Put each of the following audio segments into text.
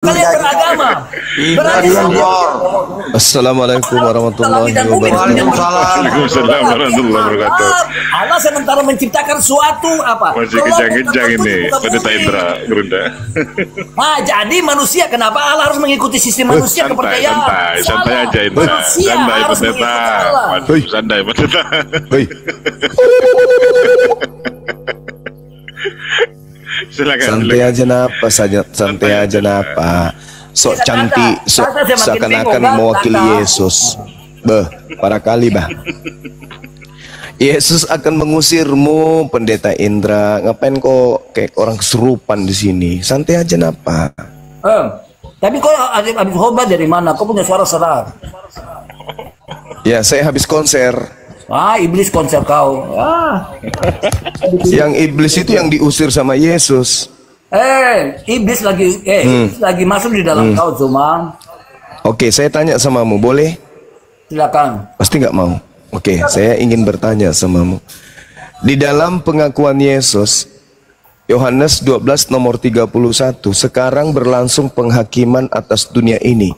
Kalian beragama. Assalamualaikum warahmatullahi wabarakatuh. Waalaikumsalam warahmatullahi wabarakatuh. Allah sementara menciptakan suatu apa? Masih kejang-kejang ini Pendeta Indra Gerunda. Nah, jadi manusia kenapa Allah harus mengikuti sistem manusia kepercayaan? Santai aja Indra. Manusia Santai harus Pendeta. mengikuti Allah. Waduh, santai Pendeta. Silakan. Santai aja napa saja, santai aja napa. Sok cantik, sok seakan-akan mewakili Yesus. Para kali bah. Yesus akan mengusirmu, Pendeta Indra. Ngapain kok kayak orang kesurupan di sini? Santai aja napa. Tapi kok habis khotbah dari mana? Kok punya suara serak? Ya, saya habis konser. Iblis konser kau. Yang iblis itu yang diusir sama Yesus. Iblis lagi masuk di dalam kau cuma. Oke, saya tanya samamu, boleh? Silakan. Pasti nggak mau. Oke, saya ingin bertanya samamu. Di dalam pengakuan Yesus, Yohanes 12 nomor 31, sekarang berlangsung penghakiman atas dunia ini.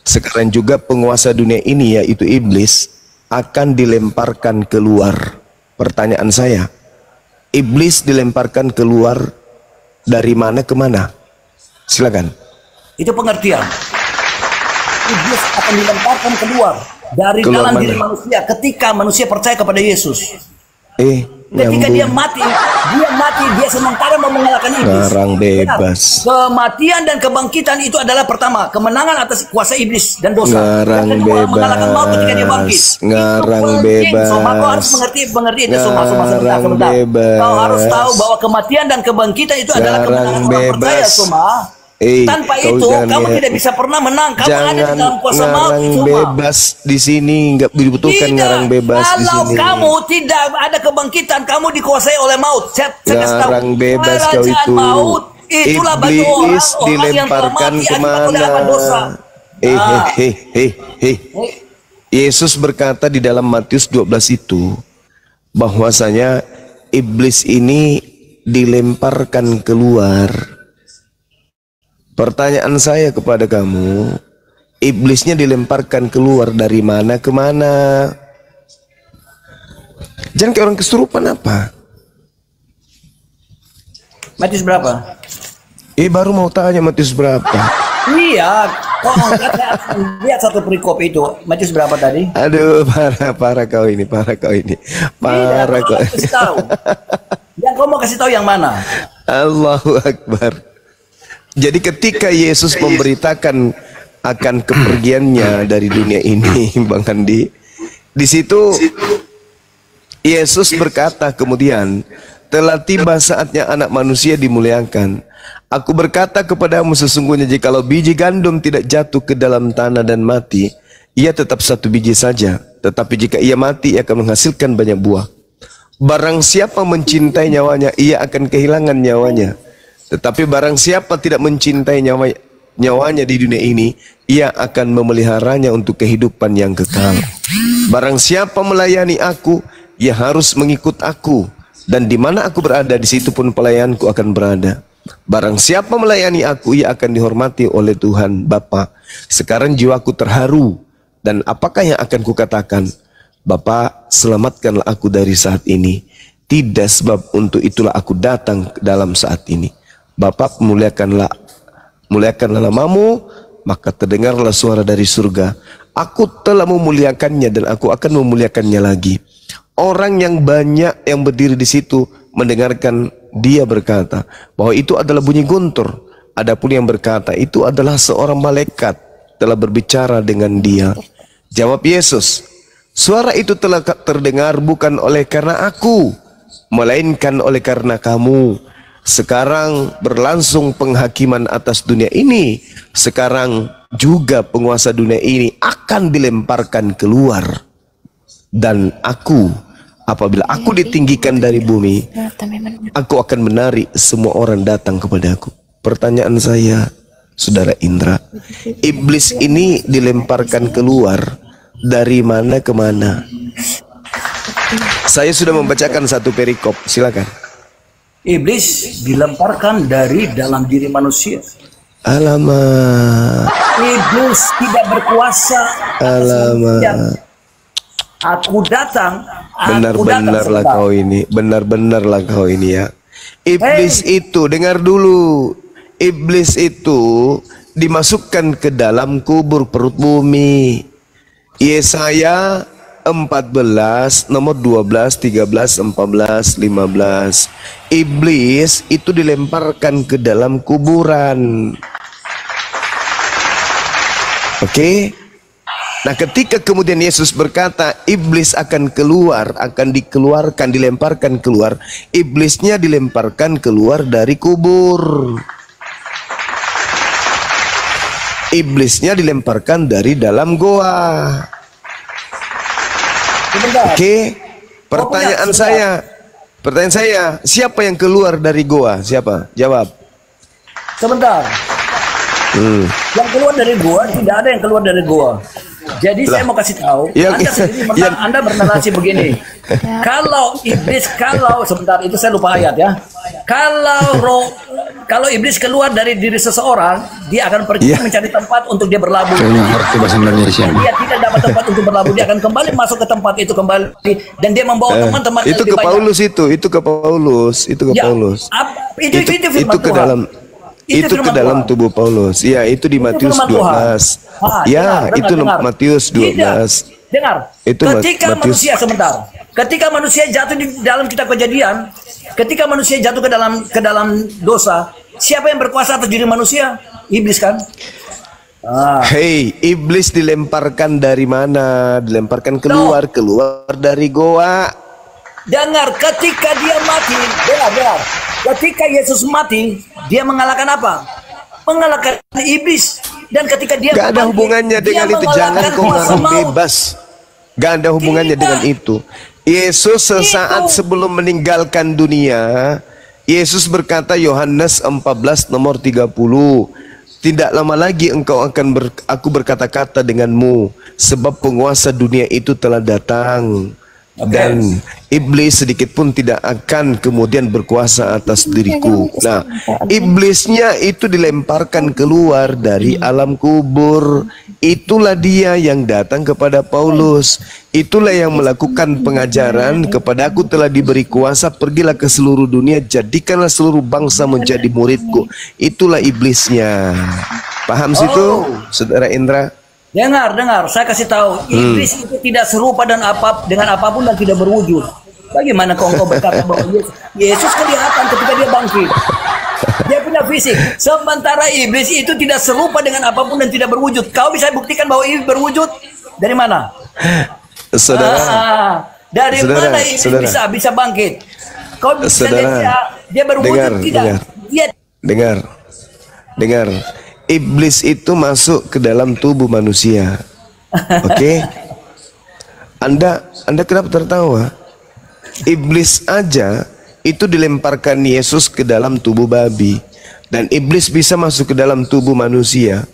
Sekarang juga penguasa dunia ini, yaitu iblis, akan dilemparkan keluar. Pertanyaan saya, iblis dilemparkan keluar dari mana ke mana? Silakan. Itu pengertian. Iblis akan dilemparkan keluar dari dalam diri manusia ketika manusia percaya kepada Yesus. Ketika dia mati, dia sementara mau mengalahkan iblis. Ngarang bebas. Kematian dan kebangkitan itu adalah pertama, kemenangan atas kuasa iblis dan dosa. Ngarang bebas. Mengalahkan maut ketika dia bangkit. Ngarang bebas. Kau harus mengerti itu sebentar. Kau harus tahu bahwa kematian dan kebangkitan itu adalah kemenangan orang percaya semua. Tanpa itu kamu tidak bisa pernah menang. Kamu ada di dalam kuasa maut. Ngarang bebas di sini, nggak dibutuhkan ngarang bebas di sini. Kalau kamu tidak ada kebangkitan, kamu dikuasai oleh maut. Ngarang bebas kau itu. Maut, itulah batu Iblis dilemparkan kemana? Yesus berkata di dalam Matius 12 itu bahwasanya iblis ini dilemparkan keluar. Pertanyaan saya kepada kamu, iblisnya dilemparkan keluar dari mana ke mana? Jangan kayak orang kesurupan apa? Matius berapa? Baru mau tanya Matius berapa? Iya, kok lihat satu perikop itu. Matius berapa tadi? Aduh, parah kau ini, parah kau. Yang kau mau kasih tahu yang mana? Allahu Akbar. Jadi ketika Yesus memberitakan akan kepergiannya dari dunia ini, Bang Andi, di situ Yesus berkata kemudian, telah tiba saatnya anak manusia dimuliakan. Aku berkata kepadamu sesungguhnya jikalau biji gandum tidak jatuh ke dalam tanah dan mati, ia tetap satu biji saja. Tetapi jika ia mati, ia akan menghasilkan banyak buah. Barang siapa mencintai nyawanya, ia akan kehilangan nyawanya. Tetapi barang siapa tidak mencintai nyawanya di dunia ini, ia akan memeliharanya untuk kehidupan yang kekal. Barang siapa melayani aku, ia harus mengikut aku. Dan di mana aku berada, di situ pun pelayanku akan berada. Barang siapa melayani aku, ia akan dihormati oleh Tuhan Bapa. Sekarang jiwaku terharu. Dan apakah yang akan kukatakan? Bapa, selamatkanlah aku dari saat ini. Tidak sebab untuk itulah aku datang dalam saat ini. Bapak muliakanlah namamu, maka terdengarlah suara dari surga. Aku telah memuliakannya dan aku akan memuliakannya lagi. Orang yang banyak yang berdiri di situ mendengarkan dia berkata bahwa itu adalah bunyi guntur. Adapun yang berkata itu adalah seorang malaikat telah berbicara dengan dia. Jawab Yesus, suara itu telah terdengar bukan oleh karena aku, melainkan oleh karena kamu. Sekarang berlangsung penghakiman atas dunia ini. Sekarang juga penguasa dunia ini akan dilemparkan keluar. Dan aku, apabila aku ditinggikan dari bumi, aku akan menarik semua orang datang kepadaku. Pertanyaan saya, Saudara Indra, iblis ini dilemparkan keluar dari mana ke mana? Saya sudah membacakan satu perikop, silakan. Iblis dilemparkan dari dalam diri manusia. Alamak. Iblis tidak berkuasa. Alamak. Aku datang. Benar-benarlah kau ini. Benar-benarlah kau ini ya. Iblis itu, dengar dulu. Iblis itu dimasukkan ke dalam kubur perut bumi. Yesaya 14 nomor 12, 13, 14, 15. Iblis itu dilemparkan ke dalam kuburan. Oke. Nah, ketika kemudian Yesus berkata iblis akan keluar, akan dikeluarkan, dilemparkan keluar, iblisnya dilemparkan keluar dari kubur. Iblisnya dilemparkan dari dalam goa. Oke, pertanyaan saya, siapa yang keluar dari goa? Siapa? Jawab. Sebentar. Yang keluar dari goa, tidak ada yang keluar dari goa. Jadi saya mau kasih tahu, Anda bernarasi begini. Kalau iblis, sebentar itu saya lupa ayat ya. Kalau iblis keluar dari diri seseorang, dia akan pergi mencari tempat untuk dia berlabuh. Dia tidak dapat tempat untuk berlabuh, dia akan kembali masuk ke tempat itu kembali dan dia membawa teman-teman itu ke Paulus itu ke Paulus. Itu ke dalam. Itu ke dalam tubuh Paulus. Ya, itu di Matius 12. Itu Matius 12. Dengar. Ketika manusia jatuh di dalam kitab Kejadian, ketika manusia jatuh ke dalam dosa, siapa yang berkuasa atas diri manusia? Iblis kan? Hei, iblis dilemparkan dari mana? Dilemparkan keluar dari goa. Dengar, ketika dia mati, dengar. Ketika Yesus mati, dia mengalahkan apa? Mengalahkan iblis. Dan ketika dia gak ada hubungannya dengan itu. Jangan kau ngarang bebas. Gak ada hubungannya dengan itu. Yesus sesaat sebelum meninggalkan dunia, Yesus berkata, Yohanes 14 nomor 30, tidak lama lagi engkau akan aku berkata-kata denganmu, sebab penguasa dunia itu telah datang. Dan iblis sedikit pun tidak akan kemudian berkuasa atas diriku. Nah, iblisnya itu dilemparkan keluar dari alam kubur. Itulah dia yang datang kepada Paulus. Itulah yang melakukan pengajaran kepada aku telah diberi kuasa, pergilah ke seluruh dunia, jadikanlah seluruh bangsa menjadi muridku. Itulah iblisnya. Paham situ, Saudara Indra? Dengar, saya kasih tahu, iblis itu tidak serupa dengan apapun dan tidak berwujud. Bagaimana kau berkata bahwa Yesus kelihatan ketika dia bangkit? Dia punya fisik. Sementara iblis itu tidak serupa dengan apapun dan tidak berwujud. Kau bisa buktikan bahwa iblis berwujud? Dari mana? Dari mana iblis bisa bangkit? Kau bisa lihat dia berwujud tidak? Dengar. Iblis itu masuk ke dalam tubuh manusia. Oke? Anda kenapa tertawa? Iblis aja itu dilemparkan Yesus ke dalam tubuh babi. Dan iblis bisa masuk ke dalam tubuh manusia.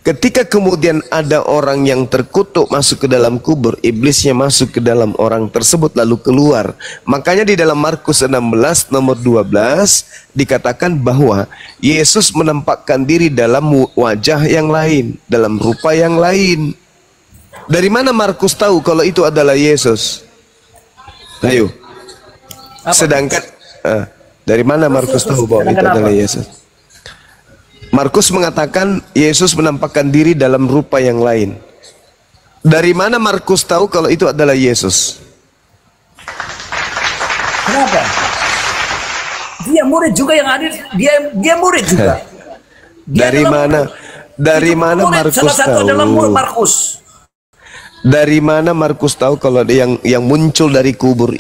Ketika kemudian ada orang yang terkutuk masuk ke dalam kubur, iblisnya masuk ke dalam orang tersebut lalu keluar. Makanya di dalam Markus 16 nomor 12 dikatakan bahwa Yesus menampakkan diri dalam wajah yang lain, dalam rupa yang lain. Dari mana Markus tahu kalau itu adalah Yesus? Ayo. Sedangkan dari mana Markus tahu bahwa itu adalah Yesus? Markus mengatakan Yesus menampakkan diri dalam rupa yang lain. Dari mana Markus tahu kalau itu adalah Yesus? Kenapa? Dia murid juga yang hadir. Dia murid juga. Dari mana Markus tahu? Dari mana Markus tahu kalau yang muncul dari kubur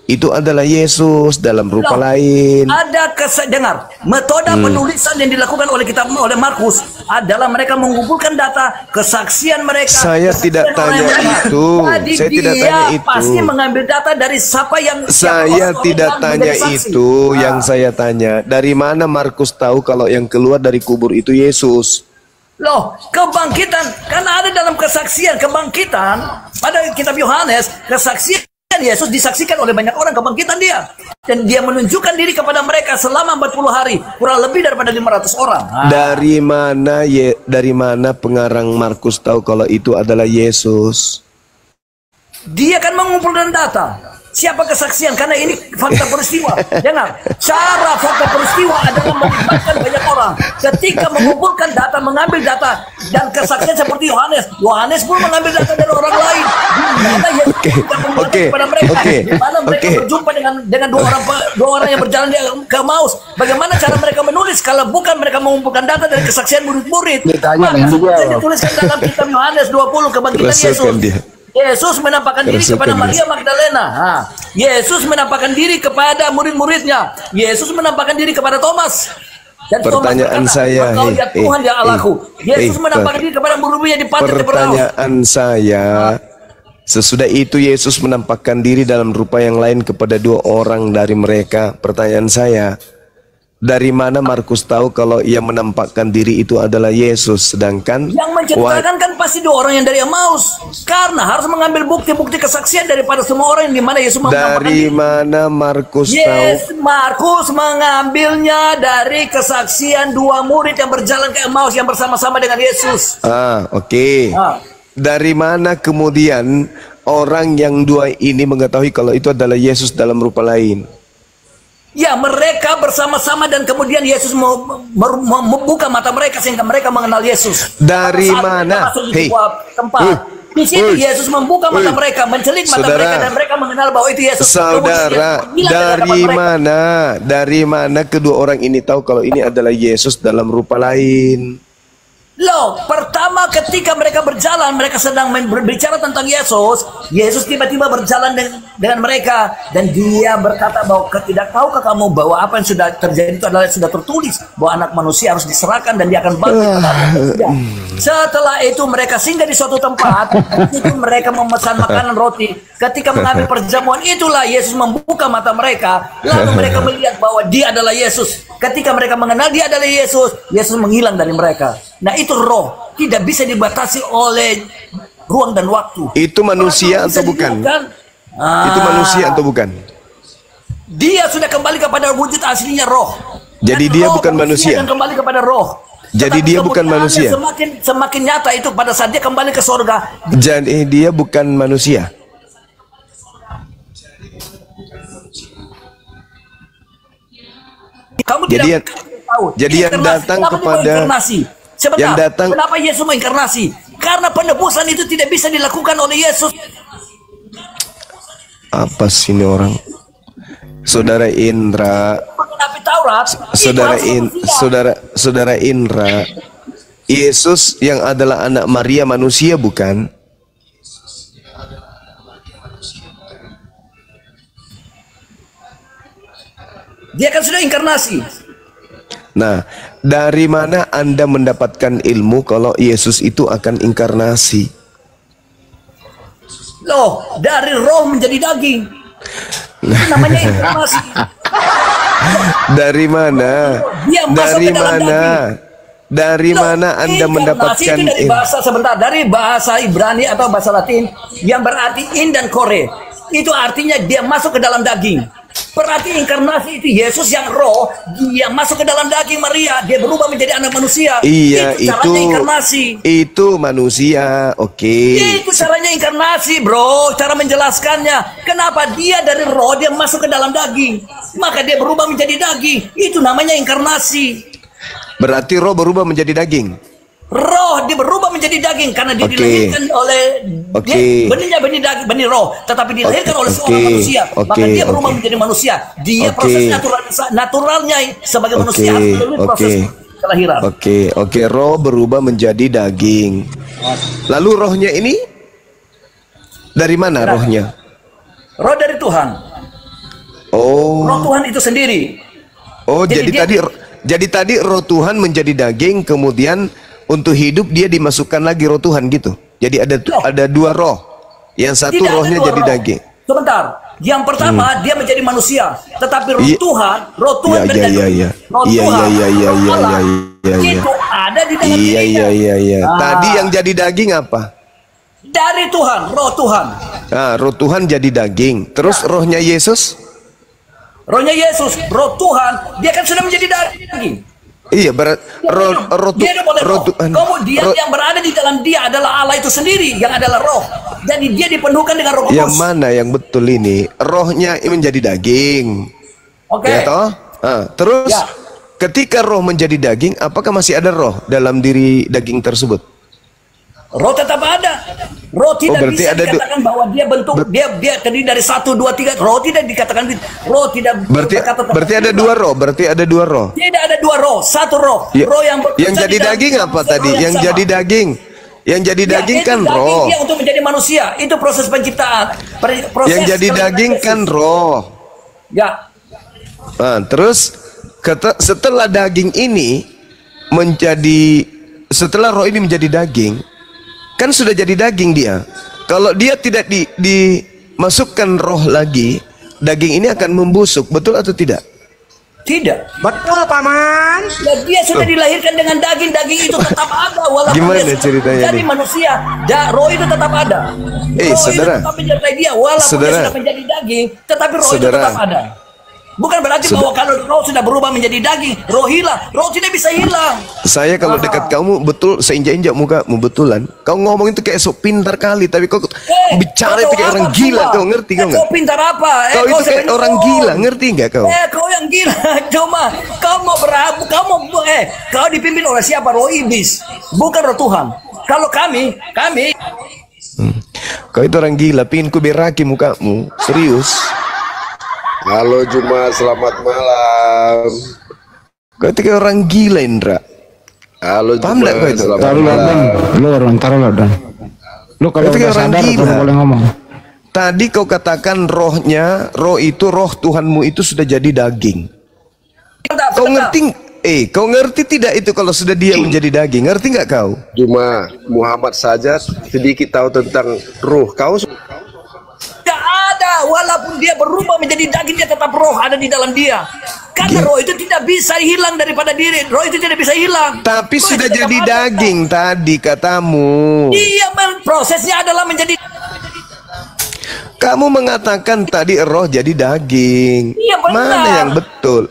itu adalah Yesus dalam rupa lain? Ada dengar, metode penulisan yang dilakukan oleh Markus adalah mereka mengumpulkan data kesaksian mereka. Saya tidak tanya itu. Saya tidak tanya itu. Pasti mengambil data dari siapa yang. Saya tidak tanya itu. Yang saya tanya, dari mana Markus tahu kalau yang keluar dari kubur itu Yesus? Loh, kebangkitan karena ada dalam kesaksian kebangkitan pada kitab Yohanes, kesaksian Yesus disaksikan oleh banyak orang kebangkitan dia. Dan dia menunjukkan diri kepada mereka selama 40 hari. Kurang lebih daripada 500 orang. Dari mana pengarang Markus tahu kalau itu adalah Yesus? Dia kan mengumpulkan data. Siapa kesaksian? Karena ini fakta peristiwa. Dengar, cara fakta peristiwa adalah melibatkan banyak orang. Ketika mengumpulkan data, mengambil data dan kesaksian seperti Yohanes. Yohanes pun mengambil data dari orang lain. Karena Yesus kepada mereka. Di mana mereka berjumpa dengan dua orang yang berjalan ke Emmaus. Bagaimana cara mereka menulis kalau bukan mereka mengumpulkan data dari kesaksian murid-murid? Maka dituliskan dalam kitab Yohanes 20 kebangkitan Yesus. Yesus menampakkan diri kepada Maria Magdalena. Yesus menampakkan diri kepada murid-muridnya. Yesus menampakkan diri kepada Thomas. Dan pertanyaan Thomas saya, Engkau ya Tuhan ya Allahku. Yesus menampakkan diri kepada murid-muridnya di pantai Teberau. Pertanyaan saya, sesudah itu Yesus menampakkan diri dalam rupa yang lain kepada 2 orang dari mereka. Pertanyaan saya, dari mana Markus tahu kalau ia menampakkan diri itu adalah Yesus, sedangkan yang menceritakan kan pasti 2 orang yang dari Emmaus, karena harus mengambil bukti-bukti kesaksian daripada semua orang yang di mana Yesus menampakkan diri. Dari mana Markus tahu? Markus mengambilnya dari kesaksian 2 murid yang berjalan ke Emmaus yang bersama-sama dengan Yesus. Oke. Dari mana kemudian orang yang 2 ini mengetahui kalau itu adalah Yesus dalam rupa lain? Ya, mereka bersama-sama dan kemudian Yesus membuka mata mereka sehingga mereka mengenal Yesus. Dari mana? Di situ Yesus membuka mata mereka, mencelik mata mereka dan mereka mengenal bahwa itu Yesus. Saudara, dari mana kedua orang ini tahu kalau ini adalah Yesus dalam rupa lain? Loh, pertama ketika mereka berjalan, mereka sedang berbicara tentang Yesus. Yesus tiba-tiba berjalan dengan mereka dan dia berkata bahwa tidak tahukah kamu bahwa apa yang sudah terjadi itu adalah sudah tertulis bahwa anak manusia harus diserahkan dan dia akan bangkit. Setelah itu mereka singgah di suatu tempat, itu mereka memesan makanan roti. Ketika mengambil perjamuan itulah Yesus membuka mata mereka, lalu mereka melihat bahwa dia adalah Yesus. Ketika mereka mengenal dia adalah Yesus, Yesus menghilang dari mereka. Nah, itu roh, tidak bisa dibatasi oleh ruang dan waktu. Itu manusia atau bukan? Itu manusia atau bukan? Dia sudah kembali kepada wujud aslinya roh. Jadi dia bukan manusia. Dan kembali kepada roh. Jadi dia bukan manusia. Semakin nyata itu pada saat dia kembali ke surga. Jadi dia bukan manusia. Kamu jadi tidak tahu. Jadi yang datang kepada sebentar, yang datang, kenapa Yesus menginkarnasi? Karena penebusan itu tidak bisa dilakukan oleh Yesus. Apa sih ini orang? Saudara Indra, Saudara Indra, Yesus yang adalah anak Maria manusia bukan? Dia kan sudah inkarnasi. Nah, dari mana Anda mendapatkan ilmu kalau Yesus itu akan inkarnasi? Loh, dari roh menjadi daging. Itu namanya inkarnasi. Dari mana? Dari mana Anda mendapatkan itu dari bahasa dari bahasa Ibrani atau bahasa Latin yang berarti in dan kore. Itu artinya dia masuk ke dalam daging. Berarti inkarnasi itu Yesus yang roh, dia masuk ke dalam daging Maria, dia berubah menjadi anak manusia. Iya, itu caranya inkarnasi. Itu manusia, oke. Itu caranya inkarnasi, bro. Cara menjelaskannya. Kenapa dia dari roh dia masuk ke dalam daging, maka dia berubah menjadi daging. Itu namanya inkarnasi. Berarti roh berubah menjadi daging. Roh dia berubah menjadi daging karena dia dilahirkan oleh benihnya benih roh, tetapi dilahirkan oleh seorang manusia, maka dia berubah menjadi manusia. Dia proses naturalnya sebagai manusia harus melalui proses kelahiran. Roh berubah menjadi daging. Lalu rohnya ini dari mana rohnya? Roh dari Tuhan. Roh Tuhan itu sendiri. Jadi tadi roh Tuhan menjadi daging, kemudian untuk hidup dia dimasukkan lagi roh Tuhan gitu. Jadi ada 2 roh. Yang satu rohnya jadi daging. Sebentar. Yang pertama dia menjadi manusia, tetapi roh Tuhan itu ada di dalam dirinya. Tadi yang jadi daging apa? Dari Tuhan, roh Tuhan. Nah, roh Tuhan jadi daging. Terus rohnya Yesus? Rohnya Yesus, roh Tuhan, dia kan sudah menjadi daging. Iya, roh Tuhan. Kemudian yang berada di dalam dia adalah Allah itu sendiri, yang adalah roh. Jadi dia dipenuhkan dengan roh kudus. Yang mana yang betul ini? Rohnya menjadi daging. Oke. Ya toh? Terus ketika roh menjadi daging, apakah masih ada roh dalam diri daging tersebut? Roh tetap ada. Roh tidak berarti bisa dikatakan bahwa dia bentuk dia terdiri dari 1, 2, 3. Roh tidak dikatakan, roh tidak berarti ada 2 roh. Berarti ada 2 roh. Tidak ada 2 roh, 1 roh. Ya, roh yang jadi daging apa tadi? Yang jadi daging. Yang jadi daging kan roh. Dia untuk menjadi manusia. Itu proses penciptaan. Proses yang jadi daging kan roh. Ya. Nah, terus setelah daging ini setelah roh ini menjadi daging, kan sudah jadi daging dia. Kalau dia tidak dimasukkan roh lagi, daging ini akan membusuk, betul atau tidak? Tidak. Betul, Paman. Ya, dia sudah dilahirkan dengan daging itu tetap ada walaupun Gimana dia ceritanya jadi nih? manusia. Roh itu tetap ada. Roh saudara. itu tetap menyertai dia walaupun dia sudah menjadi daging, tetapi roh itu tetap ada. Bukan berarti bahwa kalau roh sudah berubah menjadi daging, roh hilang. Roh tidak bisa hilang. Saya kalau dekat kamu betul seinjak-injak mukamu betulan. Kau ngomong itu kayak sok pintar kali, tapi kau bicara itu kayak orang gila. Kau ngerti kau nggak? Kau pintar apa? Kau itu kayak orang gila, ngerti nggak kau? Kau yang gila. Cuma kau mau kau dipimpin oleh siapa? Roh iblis, bukan roh Tuhan. Kalau kami Kau itu orang gila, pingin ku beraki mukamu, serius. Halo Juma, selamat malam. Kau itu kayak orang gila, Indra. Halo Paham Juma, kau itu? selamat Taruh lah, Dan. malam. Lu orang taruh lah, Dan. Lu kalau Itu udah kayak orang sadar gila. baru boleh ngomong. Tadi kau katakan roh itu roh Tuhanmu itu sudah jadi daging. Kau ngerti? Kau ngerti tidak itu kalau sudah dia menjadi daging? Ngerti nggak kau? Juma, Muhammad saja sedikit tahu tentang ruh. Kau tidak ada, walaupun dia berubah menjadi daging, dia tetap roh ada di dalam dia. Karena roh itu tidak bisa hilang daripada diri. Roh itu tidak bisa hilang. Tapi Roh sudah itu tetap jadi ada. daging tadi katamu. Iya, prosesnya adalah menjadi. Kamu mengatakan tadi roh jadi daging. Iya, benar. Mana yang betul?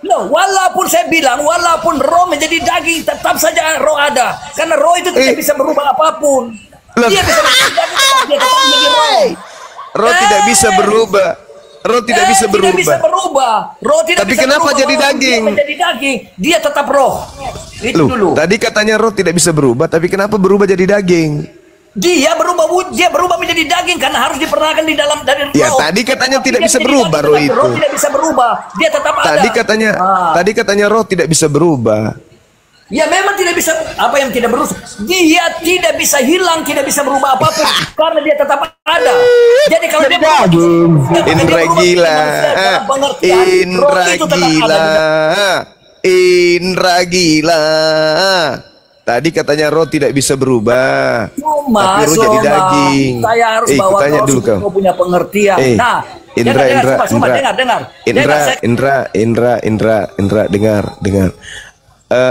No, walaupun saya bilang, walaupun roh menjadi daging, tetap saja roh ada. Karena roh itu tidak bisa berubah apapun. Loh. Dia bisa menjadi daging, dia tetap menjadi roh. Roh tidak bisa berubah. Roh tidak bisa berubah. Tidak bisa berubah. Roh tidak Tapi bisa kenapa berubah, jadi walaupun daging? Dia menjadi daging, dia tetap roh. Itu Loh, dulu. tadi katanya roh tidak bisa berubah, tapi kenapa berubah jadi daging? Dia berubah menjadi daging karena harus diperanakan di dalam dari roh. Ya, tadi katanya tidak bisa menjadi berubah daging, roh tetapi itu. Roh tidak bisa berubah, dia tetap ada. Tadi katanya roh tidak bisa berubah. Ya memang tidak bisa, apa yang tidak berubah? Dia tidak bisa hilang, tidak bisa berubah apapun karena dia tetap ada. Jadi kalau dia Indra gila. Indra gila. Tadi katanya roh tidak bisa berubah. Tapi roh jadi daging. Saya harus bawa tanya dulu kau punya pengertian. Nah, Indra, dengar.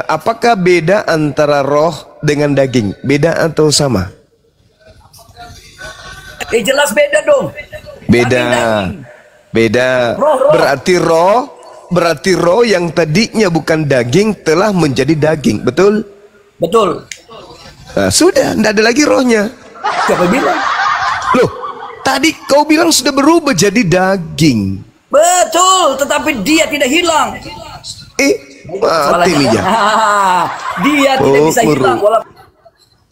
Apakah beda antara roh dengan daging? Beda atau sama? Jelas beda dong. Beda. Berarti roh yang tadinya bukan daging telah menjadi daging, betul? Betul. Nah, sudah, tidak ada lagi rohnya. Siapa bilang? Loh, tadi kau bilang sudah berubah jadi daging. Betul, tetapi dia tidak hilang. Mati nih ya. Dia tidak bisa hilang walaupun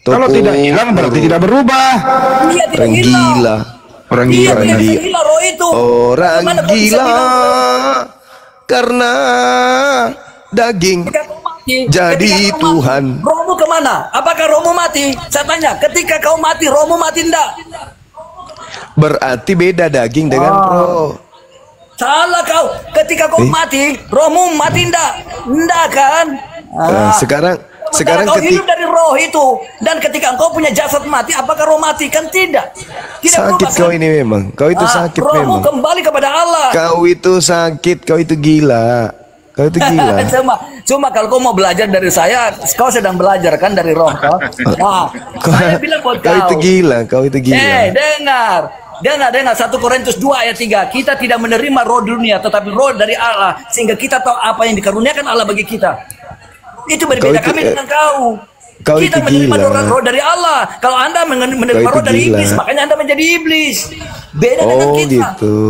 Kalau tidak hilang berarti tidak berubah. dia tidak Orang hilang. gila. Orang Dia gila. tidak bisa hilang roh itu. Orang Bagaimana kau bisa gila bilang? karena daging Ketika kau mati, jadi ketika kau Tuhan. mati, rohmu kemana? Apakah rohmu mati? Saya tanya, ketika kau mati, rohmu mati enggak? Berarti beda daging dengan roh. Salah kau. Ketika kau mati, rohmu mati enggak? Enggak kan? Sekarang kau hidup dari roh itu, dan ketika engkau punya jasad mati, apakah roh mati? Kan tidak. Sakit berubah, kau kan? ini memang. Kau itu sakit rohmu memang. kembali kepada Allah. Kau itu sakit, kau itu gila. Kau itu gila. Cuma kalau kau mau belajar dari saya, kau sedang belajar kan dari roh kau. Nah, saya bilang buat kau. Kau itu gila, kau itu gila. Dengar. 1 Korintus 2 ayat 3. Kita tidak menerima roh dunia, tetapi roh dari Allah, sehingga kita tahu apa yang dikaruniakan Allah bagi kita. Itu berbeda kami dengan kau. Kita menerima roh dari Allah. Kalau Anda menerima roh dari iblis, makanya Anda menjadi iblis. Beda dengan kita.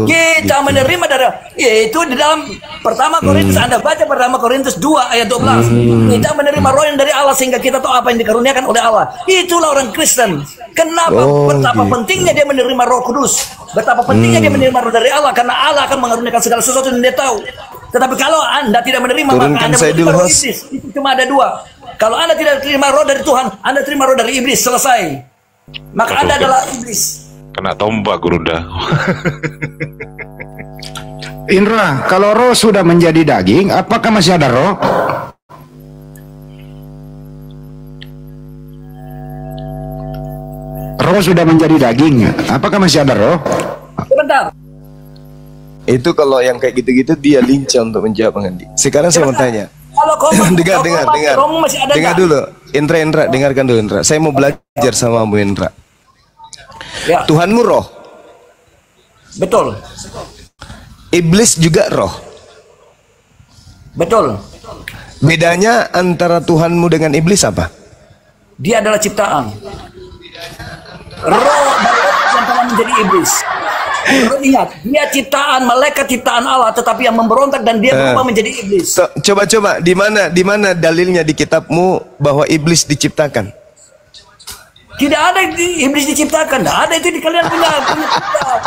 Kita menerima dari, yaitu di dalam pertama Korintus, Anda baca pertama Korintus 2 ayat 12. Kita menerima roh yang dari Allah sehingga kita tahu apa yang dikaruniakan oleh Allah. Itulah orang Kristen. Kenapa? Betapa pentingnya dia menerima Roh Kudus. Betapa pentingnya dia menerima roh dari Allah, karena Allah akan mengaruniakan segala sesuatu yang dia tahu. Tetapi kalau Anda tidak menerima, maka Anda menerima roh iblis. Itu cuma ada 2. Kalau Anda tidak terima roh dari Tuhan, Anda terima roh dari iblis, selesai. Maka Anda adalah iblis. Kena tombak, Gurunda. Indra, kalau roh sudah menjadi daging, apakah masih ada roh? Roh sudah menjadi daging, apakah masih ada roh? Sebentar. Itu kalau yang kayak gitu-gitu dia lincah untuk menjawab, Bang Andi. Sekarang saya mau tanya. Dengar dulu, Indra, dengarkan dulu, Indra. Saya mau belajar samamu, Indra. Ya. Tuhanmu roh. Betul. Iblis juga roh. Betul. Bedanya antara Tuhanmu dengan iblis apa? Dia adalah ciptaan. Roh yang telah menjadi iblis. Ingat, dia ciptaan, malaikat ciptaan Allah, tetapi yang memberontak dan dia berubah menjadi iblis. Coba di mana dalilnya di kitabmu bahwa iblis diciptakan? Tidak ada iblis diciptakan, tidak ada itu di kalian punya kitab.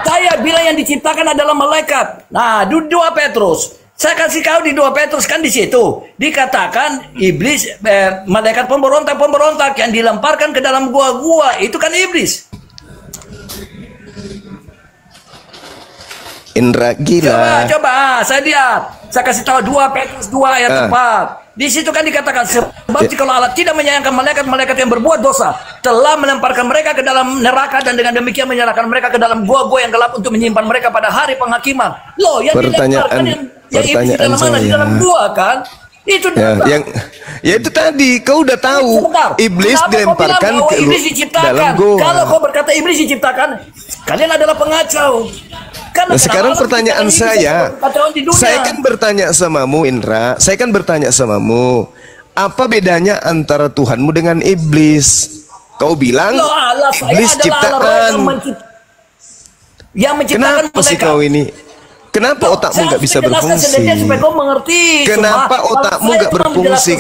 Saya bilang yang diciptakan adalah malaikat. Nah, 2 Petrus. Saya kasih kau di 2 Petrus, kan di situ dikatakan iblis, malaikat pemberontak yang dilemparkan ke dalam gua-gua, itu kan iblis. Indra gila. Coba, saya lihat. Saya kasih tahu 2 Petrus 2 ayat 4. Di situ kan dikatakan, sebab jikalau Allah tidak menyayangkan malaikat-malaikat yang berbuat dosa, telah melemparkan mereka ke dalam neraka dan dengan demikian menyerahkan mereka ke dalam gua-gua yang gelap untuk menyimpan mereka pada hari penghakiman. Loh, yang dilemparkan yang iblis di dalam mana? Di dalam gua kan? Itu ya itu tadi kau udah tahu. Iblis dilemparkan ke dalam gua. Kalau kau berkata iblis diciptakan, kalian adalah pengacau. Nah, sekarang pertanyaan saya kan bertanya samamu, Indra. Saya kan bertanya samamu, apa bedanya antara Tuhanmu dengan iblis? Kau bilang iblis ciptaan. Yang menciptakan kenapa sih kau ini? Kenapa otakmu nggak bisa berfungsi? Kenapa otakmu nggak berfungsi?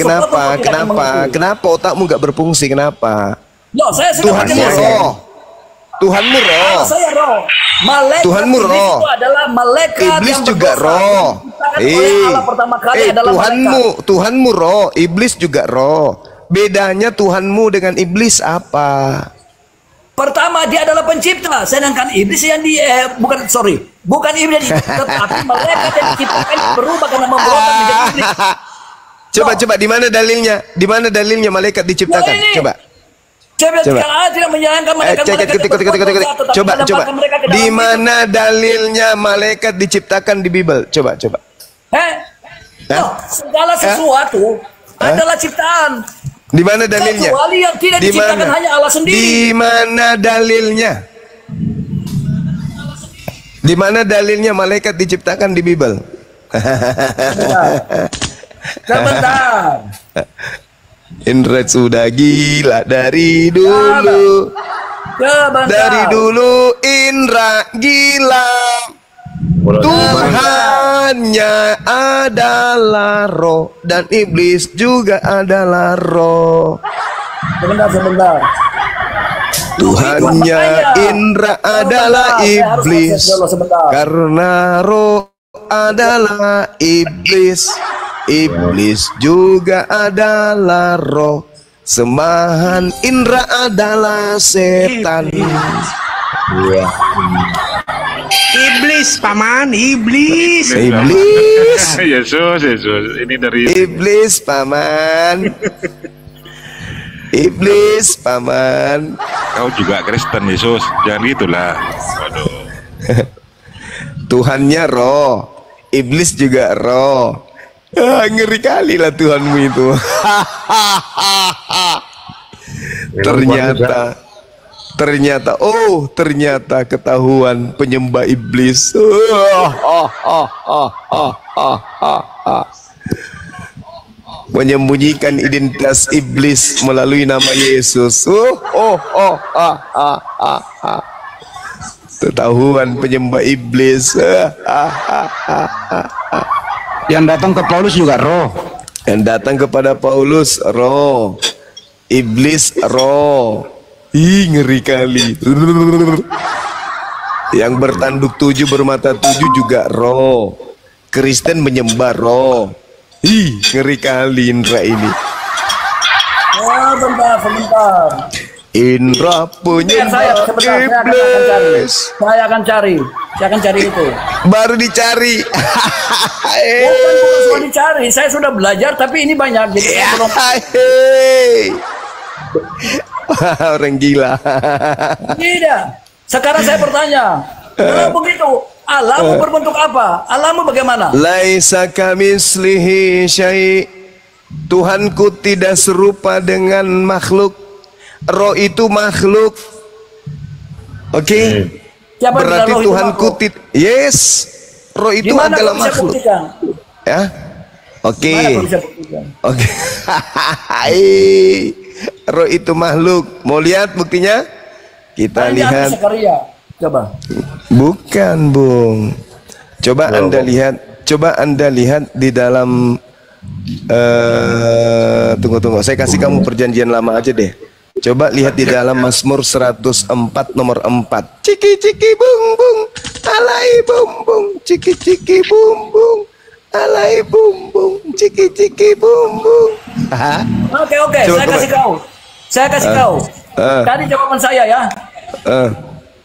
Kenapa otakmu nggak berfungsi? Kenapa? Tuhanmu roh. Tuhanmu roh. Saya roh. Malaikat Tuhanmu roh. Itu adalah malaikat iblis yang juga roh. Tuhanmu roh, iblis juga roh. Bedanya Tuhanmu dengan iblis apa? Pertama, dia adalah pencipta, sedangkan iblis yang bukan iblis, tetapi malaikat yang diciptakan berubah karena memberontak menjadi iblis. Coba di mana dalilnya? Di mana dalilnya malaikat diciptakan? Coba. Allah tidak menyayangkan malaikat. Coba. Di mana dalilnya malaikat diciptakan di Bible? Coba. Segala sesuatu adalah ciptaan. Di mana dalilnya? Kecuali yang tidak diciptakan hanya Allah sendiri. Di mana dalilnya? Di mana dalilnya malaikat diciptakan di Bible? Sebentar. Indra sudah gila dari dulu. Dari dulu Indra gila. Tuhannya adalah roh dan iblis juga adalah roh. Sebentar. Tuhannya Indra adalah iblis karena roh adalah iblis. Iblis juga adalah roh. Semahan Indra adalah setan. Iblis, paman, iblis. Yesus. Ini dari iblis, paman. Iblis, paman. Kau juga Kristen, Yesus. Jangan gitulah. Waduh. Tuhannya roh. iblis juga roh. Ngeri kali lah Tuhanmu itu. ternyata ketahuan penyembah iblis. Menyembunyikan identitas iblis melalui nama Yesus. Ketahuan penyembah iblis. Yang datang ke Paulus juga roh. Yang datang kepada Paulus roh. Iblis roh. Ih, ngeri kali. Yang bertanduk 7 bermata 7 juga roh. Kristen menyembah roh. Ih, ngeri kali Indra ini. Oh, bentar. Indra penyembah iblis. Saya akan cari itu. Baru dicari. Bukan semua dicari, saya sudah belajar tapi ini banyak. Jadi saya belum. Orang gila. Tidak. Sekarang saya bertanya, kalau begitu Allahmu berbentuk apa? Allahmu bagaimana? Laisa kamislihi syai'. Tuhanku tidak serupa dengan makhluk. Roh itu makhluk. Oke. Berarti Tuhanku yes. Roh itu adalah makhluk. Ya. Oke. Oke. Roh itu makhluk. Mau lihat buktinya? Kita lihat. Coba. Bukan, Bung. Coba Anda lihat di dalam tunggu. Saya kasih kamu perjanjian lama aja deh. Coba lihat di dalam Mazmur 104 nomor 4. Ciki ciki bung bung, alai bung bung, ciki ciki bung bung, alai bung bung, ciki ciki bung bung. Oke. Saya kasih kau. Tadi jawaban saya ya.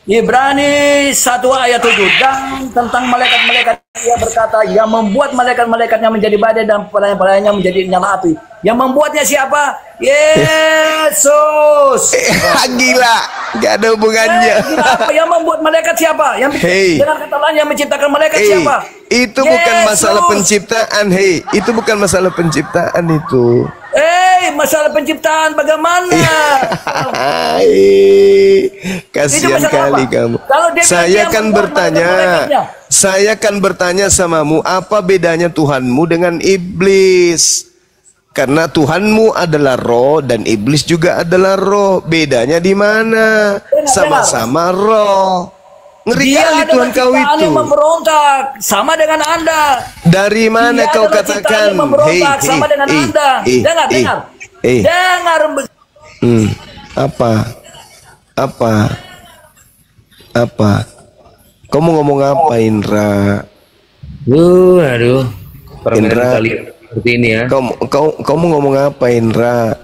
Ibrani 1 ayat 7. Dan tentang malaikat-malaikat ia berkata, yang membuat malaikat-malaikatnya menjadi badai dan pelayan-pelayannya menjadi nyala api. Yang membuatnya siapa? Yesus. Gila, gak ada hubungannya. Apa? Yang membuat malaikat siapa? Yang dengan kata lain yang menciptakan malaikat siapa? Itu bukan masalah penciptaan. Itu bukan masalah penciptaan itu. Masalah penciptaan bagaimana? Kasihan kali kamu. Saya kan bertanya samamu, apa bedanya Tuhanmu dengan iblis? Karena Tuhanmu adalah roh dan iblis juga adalah roh. Bedanya di mana? Sama-sama roh. Ngeri kali Tuhan kau itu. Memberontak sama dengan Anda. Dari mana kau katakan? Sama dengan Anda. Dengar. Apa? Kau mau ngomong apa, Indra? Aduh. Indra, seperti ini ya. Kau mau ngomong apa, Indra?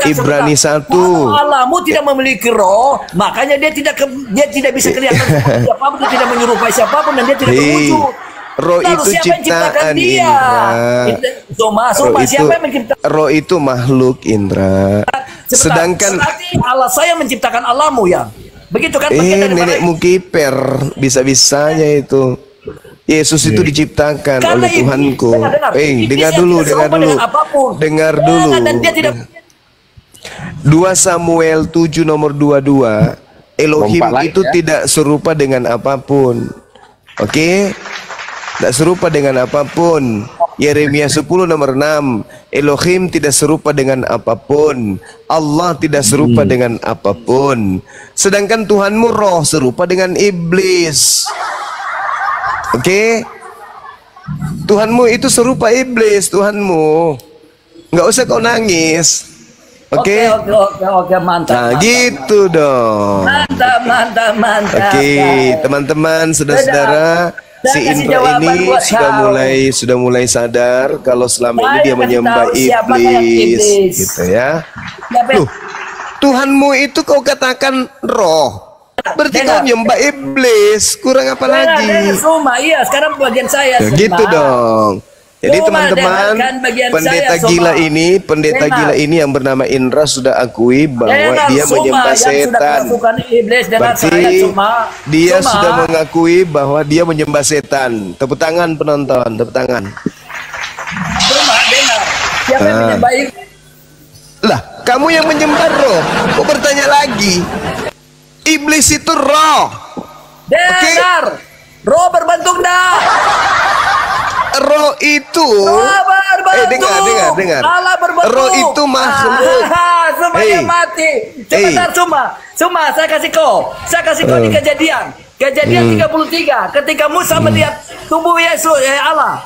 Ibrani 1. Allahmu tidak memiliki roh, makanya dia tidak bisa kelihatan seperti siapapun, dia tidak menyerupai siapapun dan dia tidak berwujud. Roh itu ciptaan dia. Roh itu makhluk, Indra. Sedangkan Allah saya menciptakan Allahmu ya. Begitu kan? Nenekmu kiper, bisa-bisanya itu. Yesus itu diciptakan oleh Tuhanku. Dengar dulu. Dengar dulu. 2 Samuel 7 nomor 22. Elohim itu tidak serupa dengan apapun. Oke? Tidak serupa dengan apapun. Yeremia 10 nomor 6. Elohim tidak serupa dengan apapun. Allah tidak serupa dengan apapun. Sedangkan Tuhanmu roh serupa dengan iblis. Oke? Tuhanmu itu serupa iblis, Tuhanmu. Nggak usah kau nangis. Oke, mantap. Nah, gitu dong. Mantap. Oke, teman-teman, saudara-saudara, si Indra ini sudah mulai sadar kalau selama ini dia menyembah iblis, gitu ya. Loh, Tuhanmu itu kau katakan roh, berarti kau menyembah iblis, kurang apa lagi? Iya, sekarang bagian saya. Gitu dong. Jadi teman-teman, pendeta gila ini yang bernama Indra sudah akui bahwa dia menyembah setan. Berarti dia sudah mengakui bahwa dia menyembah setan. Tepuk tangan penonton, tepuk tangan. Siapa yang menyembah? Lah, kamu yang menyembah roh. Kok bertanya lagi? Iblis itu roh. Dengar. Roh berbentuk dah. Roh itu dengar. Allah berbentuk. Roh itu makhluk. Semuanya mati. Sebentar cuma saya kasih kau di kejadian 33 ketika Musa melihat tubuh Yesus Allah.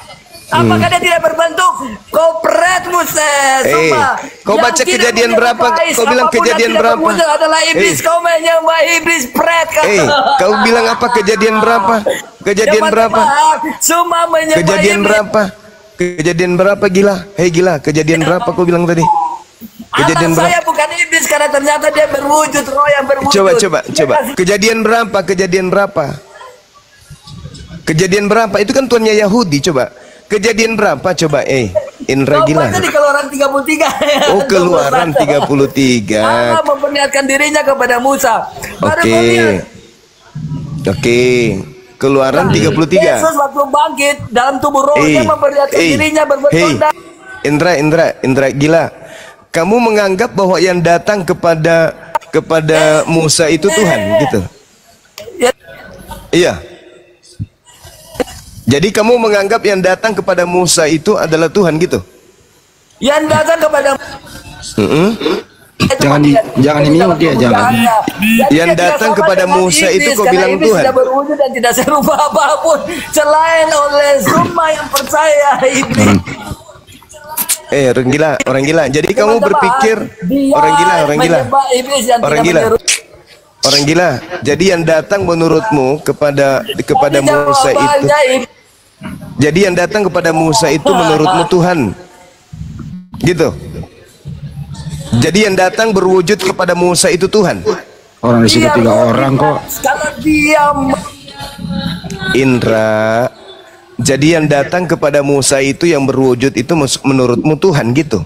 Apakah dia tidak berbentuk? Kopret Musa. Kau baca kejadian berapa? Kau bilang kejadian berapa? Adalah iblis. Kau menyembah iblis pret. Kau bilang apa kejadian berapa? Kejadian berapa? Cuma menyembah kejadian iblis. Berapa? Kejadian berapa gila? Hei gila, kejadian berapa kau bilang tadi? Kejadian berapa? Saya bukan iblis karena ternyata dia berwujud, roh yang berwujud. Coba. Kejadian berapa? Kejadian berapa? Itu kan tuannya Yahudi, coba. Kejadian berapa coba? Indra gila. Tadi Keluaran 33. Oh, Keluaran 33. Allah memperlihatkan dirinya kepada Musa. Oke. Keluaran 33. Yesus waktu bangkit dalam tubuh roh, dia memperlihatkan dirinya berbentuk. Indra gila. Kamu menganggap bahwa yang datang kepada Musa itu Tuhan gitu? Iya. Jadi kamu menganggap yang datang kepada Musa itu adalah Tuhan gitu? Yang datang kepada Jangan dimute dia, jangan. Yang datang kepada Musa itu kau bilang Tuhan. Tidak berwujud dan tidak serupa apapun selain oleh semua yang percaya iblis. Orang gila. Jadi kamu berpikir orang gila. Jadi yang datang menurutmu kepada Musa itu. Jadi yang datang kepada Musa itu menurutmu Tuhan. Gitu. Jadi yang datang berwujud kepada Musa itu Tuhan. Orang di situ 3 orang kok. Kalau dia Indra, jadi yang datang kepada Musa itu yang berwujud itu menurutmu Tuhan gitu.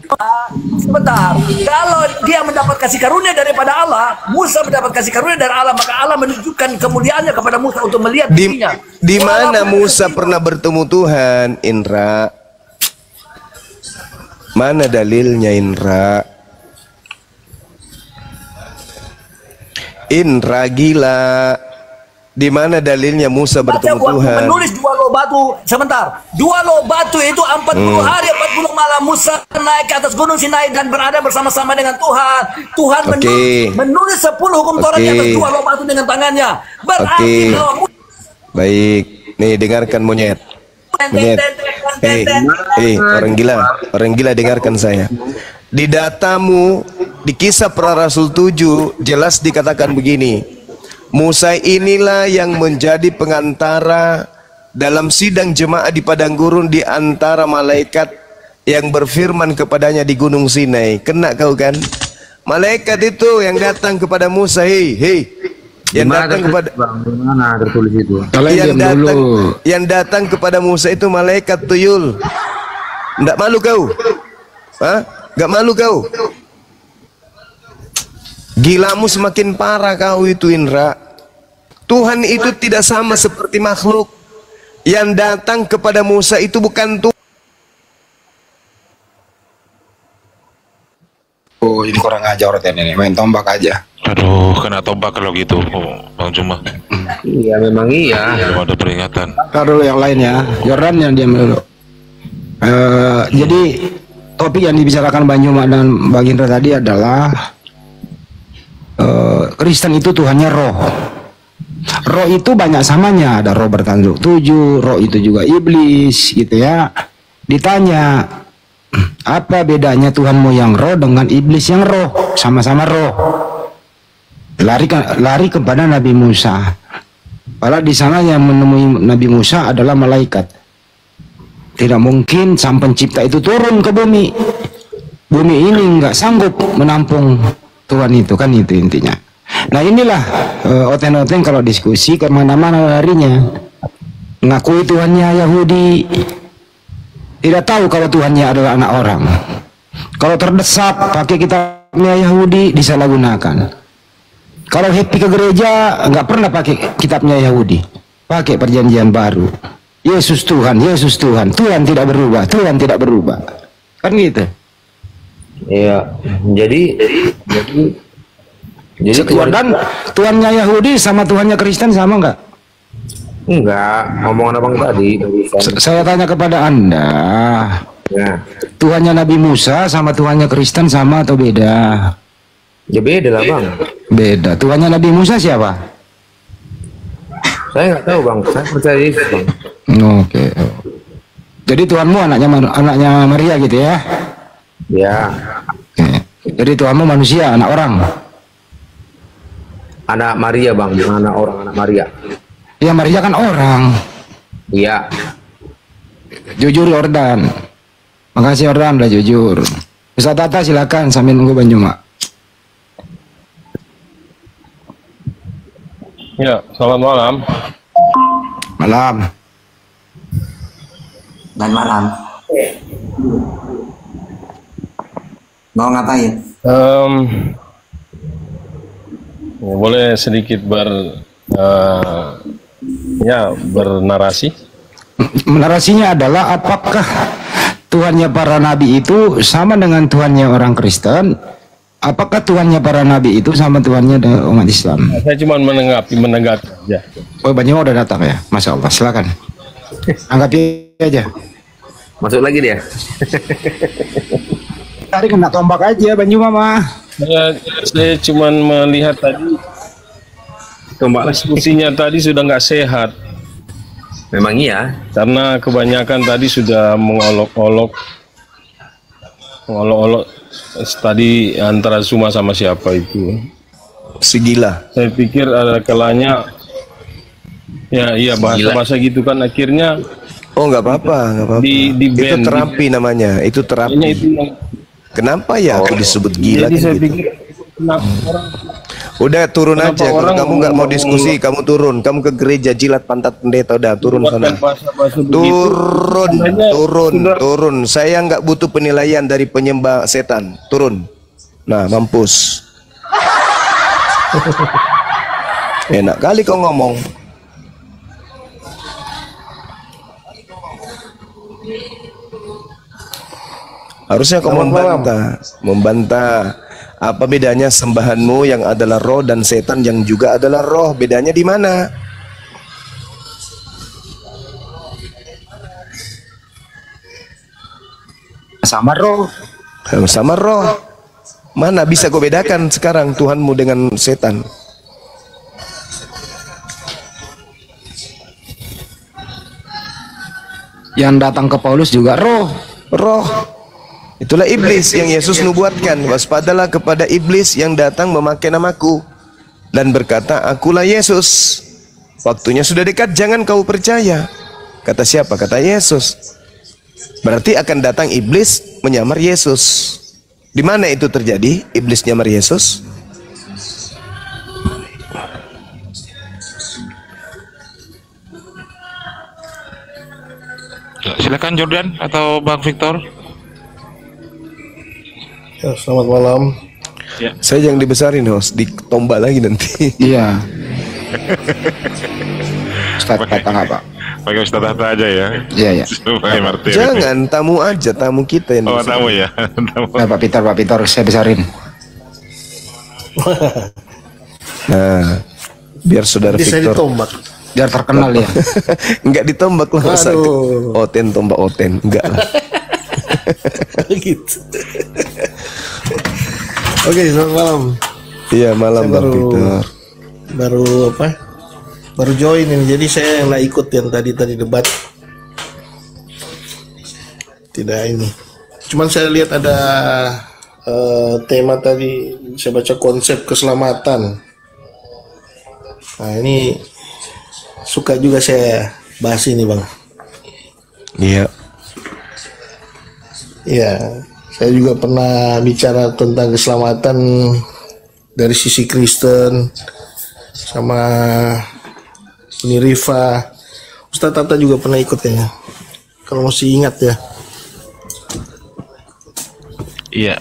sebentar, kalau dia mendapat kasih karunia daripada Allah, Musa mendapat kasih karunia dari Allah, maka Allah menunjukkan kemuliaannya kepada Musa untuk melihat dirinya. Di mana Musa pernah bertemu Tuhan, Indra? Mana dalilnya, Indra? Indra gila. Di mana dalilnya Musa bertemu Tuhan? Menulis 2 loh batu. Sebentar. 2 loh batu itu 40 hari 40 malam Musa naik ke atas gunung Sinai dan berada bersama-sama dengan Tuhan. Tuhan menulis 10 hukum Taurat di atas 2 loh batu dengan tangannya. Berarti baik. Nih dengarkan monyet. Orang gila dengarkan saya. Di datamu di Kisah Para Rasul 7 jelas dikatakan begini. Musa inilah yang menjadi pengantara dalam sidang jemaah di padang gurun di antara malaikat yang berfirman kepadanya di gunung Sinai. Kena kau kan? Malaikat itu yang datang kepada Musa, yang datang kepada mana tertulis itu? Yang datang kepada Musa itu malaikat tuyul. Nggak malu kau? Hah? Nggak malu kau? Gilamu semakin parah kau itu, Indra. Tuhan itu tidak sama seperti makhluk. Yang datang kepada Musa itu bukan Tuhan. Oh, ini kurang ajar orang ini, main tombak aja. Aduh, kena tombak kalau gitu, Bang Cuma. Iya, memang iya. Belum ada peringatan. Taruh yang lainnya, Jordan yang diam dulu. Jadi topik yang dibicarakan Bang Cuma dan Bang Indra tadi adalah Kristen itu Tuhannya roh. Roh itu banyak samanya, ada roh bertanduk 7, roh itu juga iblis gitu ya. Ditanya, apa bedanya Tuhanmu yang roh dengan iblis yang roh? Sama-sama roh. Lari kepada Nabi Musa. Padahal di sana yang menemui Nabi Musa adalah malaikat. Tidak mungkin Sang Pencipta itu turun ke bumi. Bumi ini nggak sanggup menampung Tuhan itu, kan itu intinya. Nah inilah oten-oten kalau diskusi kemana-mana larinya. Ngakui Tuhannya Yahudi, Tidak tahu kalau Tuhannya adalah anak orang. Kalau terdesak pakai kitabnya Yahudi disalahgunakan. Kalau happy ke gereja nggak pernah pakai kitabnya Yahudi, pakai perjanjian baru. Yesus Tuhan, Yesus Tuhan, Tuhan tidak berubah, Tuhan tidak berubah. Kan gitu. Iya. Jadi Dan Tuhannya Yahudi sama Tuhannya Kristen sama nggak? enggak, omongan abang tadi barusan. Saya tanya kepada Anda, Ya, Tuhannya Nabi Musa sama Tuhannya Kristen sama atau beda? ya beda lah bang. Beda. Tuhannya Nabi Musa siapa? Saya nggak tahu bang, saya percaya Yesus bang. Oke. Jadi Tuhanmu anaknya Maria gitu ya? Ya, Oke. Jadi Tuhanmu manusia, anak orang. anak Maria bang, bukan anak orang, anak Maria. Ya Maria kan orang. Iya. Jujur Yordan. Makasih Yordan udah jujur. Ustaz Tata silakan sambil nunggu Banjuma. Ya, selamat malam. Malam. Dan malam. Mau ngapain? Boleh sedikit bernarasi? Narasinya adalah apakah Tuhannya para nabi itu sama dengan Tuhannya orang Kristen? Apakah Tuhannya para nabi itu sama Tuhannya umat Islam? Saya cuma menanggapi aja. Oh, Banjuma udah datang ya? Masya Allah, silakan. Anggapi aja. Masuk lagi dia. Tadi kena tombak aja Banjuma mah. Saya cuma melihat tadi diskusinya tadi sudah nggak sehat. Memang iya. Karena kebanyakan tadi sudah mengolok-olok tadi antara Zuma sama siapa itu. Si gila. Saya pikir ada kalanya iya bahasa-bahasa gitu kan akhirnya Oh nggak apa-apa, nggak apa-apa. di Itu band. terapi namanya, itu terapi. Itu yang Kenapa ya aku disebut gila jadi kan saya gitu? pikir kenapa orang Udah turun Kenapa aja. Kalau orang kamu nggak mau ngomong- diskusi, kamu turun. Kamu ke gereja jilat pantat pendeta. Udah turun sana. menggunakan bahasa-bahasa begitu, sebenarnya sudah- Turun. Saya nggak butuh penilaian dari penyembah setan. Turun. Nah, mampus. Enak kali kau ngomong. Harusnya kau membantah. Apa bedanya sembahanmu yang adalah roh dan setan yang juga adalah roh? Bedanya di mana? Sama roh. Sama roh. Mana bisa kau bedakan sekarang Tuhanmu dengan setan? Yang datang ke Paulus juga roh. Roh. Itulah iblis yang Yesus nubuatkan. Waspadalah kepada iblis yang datang memakai namaku dan berkata, akulah Yesus. Waktunya sudah dekat, jangan kau percaya. Kata siapa? Kata Yesus. Berarti akan datang iblis menyamar Yesus. Di mana itu terjadi? Iblis nyamar Yesus? Silakan Jordan atau Bang Victor. Ya, selamat malam. Saya jangan dibesarin host, ditombak lagi nanti. Iya. Ustaz kata apa? Pakai Ustaz Tata aja ya. Iya, iya. Sebagai martir. Jangan, tamu aja, tamu kita yang Oh, dibesarin. tamu ya. Tamu. Pak Peter, saya besarin. Nah, biar saudara Jadi saya Victor ditombak. Biar terkenal ya. enggak ditombak lah masa Aduh. Oten tombak Oten, enggak lah. Gitu. Oke, selamat malam. Iya, malam Saya Bang Victor. Baru join ini, jadi saya nggak ikut yang tadi debat. Tidak ini. Cuman saya lihat ada tema tadi, saya baca konsep keselamatan. Nah ini suka juga saya bahas ini bang. Iya. Ya, saya juga pernah bicara tentang keselamatan dari sisi Kristen sama ini Rifa. Ustaz Tata juga pernah ikut ya, kalau masih ingat ya. Iya.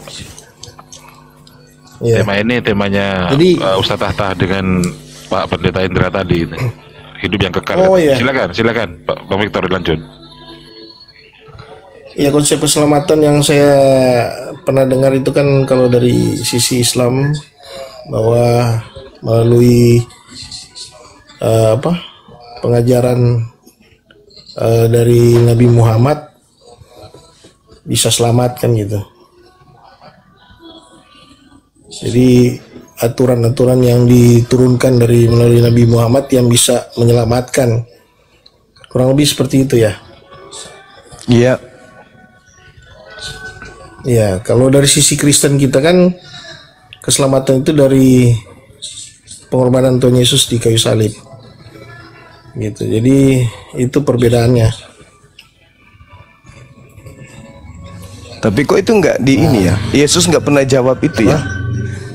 Iya. Tema ini temanya Jadi- Ustadz Tahta dengan Pak Pendeta Indra tadi. Hidup yang kekal. Oh, iya. Silakan Bang Victor lanjut. Ya, konsep keselamatan yang saya pernah dengar itu kan kalau dari sisi Islam bahwa melalui pengajaran dari Nabi Muhammad bisa selamat kan gitu. Jadi aturan-aturan yang diturunkan dari melalui Nabi Muhammad yang bisa menyelamatkan, kurang lebih seperti itu ya. Iya. Ya, kalau dari sisi Kristen kita kan keselamatan itu dari pengorbanan Tuhan Yesus di kayu salib. Gitu. Jadi itu perbedaannya. Tapi kok itu nggak di ini ya? Yesus nggak pernah jawab itu ya?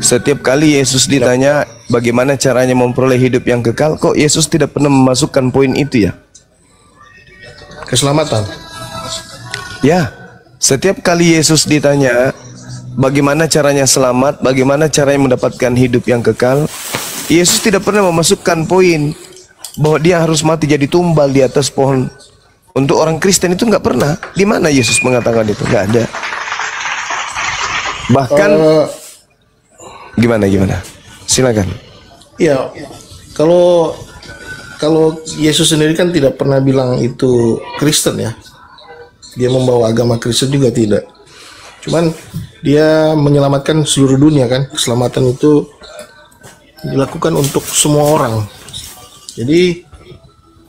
Setiap kali Yesus ditanya bagaimana caranya memperoleh hidup yang kekal, kok Yesus tidak pernah memasukkan poin itu ya? Keselamatan. Ya, setiap kali Yesus ditanya bagaimana caranya selamat, bagaimana caranya mendapatkan hidup yang kekal, Yesus tidak pernah memasukkan poin bahwa dia harus mati jadi tumbal di atas pohon. Untuk orang Kristen itu nggak pernah. Di mana Yesus mengatakan itu? Nggak ada. Bahkan gimana? Silakan. Ya, kalau Yesus sendiri kan tidak pernah bilang itu Kristen ya. Dia membawa agama Kristen juga tidak. Cuman dia menyelamatkan seluruh dunia kan. Keselamatan itu dilakukan untuk semua orang. Jadi,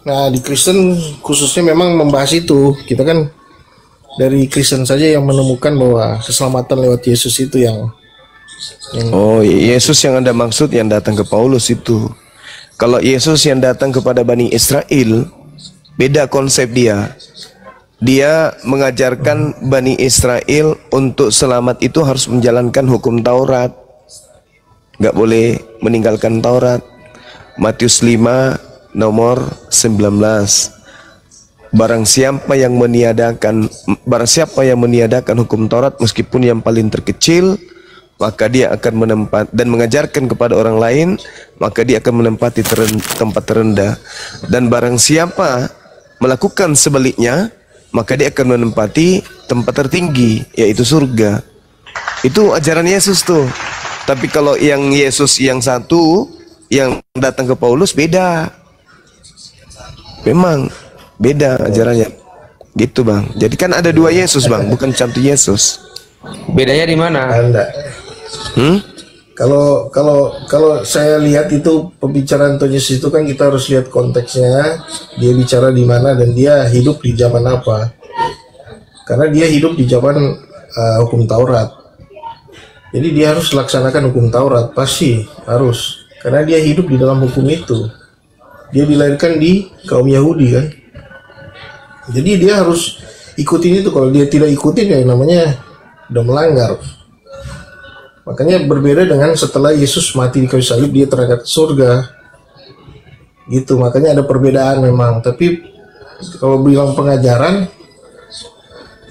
nah di Kristen khususnya memang membahas itu. Kita kan dari Kristen saja yang menemukan bahwa keselamatan lewat Yesus itu yang Oh, Yesus yang Anda maksud yang datang ke Paulus itu. Kalau Yesus yang datang kepada Bani Israel, beda konsep dia. Dia mengajarkan Bani Israel untuk selamat itu harus menjalankan hukum Taurat. Nggak boleh meninggalkan Taurat. Matius 5 nomor 19. Barang siapa yang meniadakan hukum Taurat meskipun yang paling terkecil, maka dia akan dan mengajarkan kepada orang lain, maka dia akan menempati tempat terendah. Dan barang siapa melakukan sebaliknya, maka dia akan menempati tempat tertinggi, yaitu surga. Itu ajaran Yesus tuh. Tapi kalau yang Yesus yang satu yang datang ke Paulus beda. Memang beda ajarannya. Gitu, Bang. Jadi kan ada dua Yesus, Bang, bukan satu Yesus. Bedanya di mana? Anda. Kalau saya lihat itu pembicaraan Tuhan Yesus itu kan kita harus lihat konteksnya, dia bicara di mana dan dia hidup di zaman apa. Karena dia hidup di zaman hukum Taurat. Jadi dia harus laksanakan hukum Taurat, pasti harus. Karena dia hidup di dalam hukum itu. Dia dilahirkan di kaum Yahudi kan. Jadi dia harus ikutin itu. Kalau dia tidak ikutin ya namanya udah melanggar. Makanya berbeda dengan setelah Yesus mati di kayu salib, dia terangkat ke surga. Gitu, makanya ada perbedaan memang. Tapi kalau bilang pengajaran,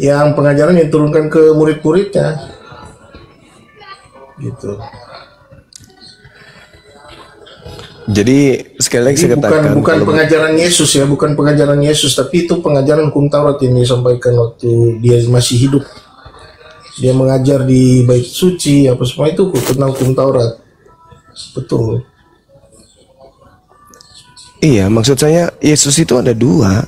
yang pengajaran yang diturunkan ke murid-muridnya. Gitu. Jadi sekali lagi saya katakan bukan pengajaran Yesus ya, bukan pengajaran Yesus, tapi itu pengajaran hukum Taurat yang disampaikan waktu dia masih hidup. Dia mengajar di bait suci, apa semua itu tentang hukum Taurat. Betul. Iya, maksud saya Yesus itu ada dua.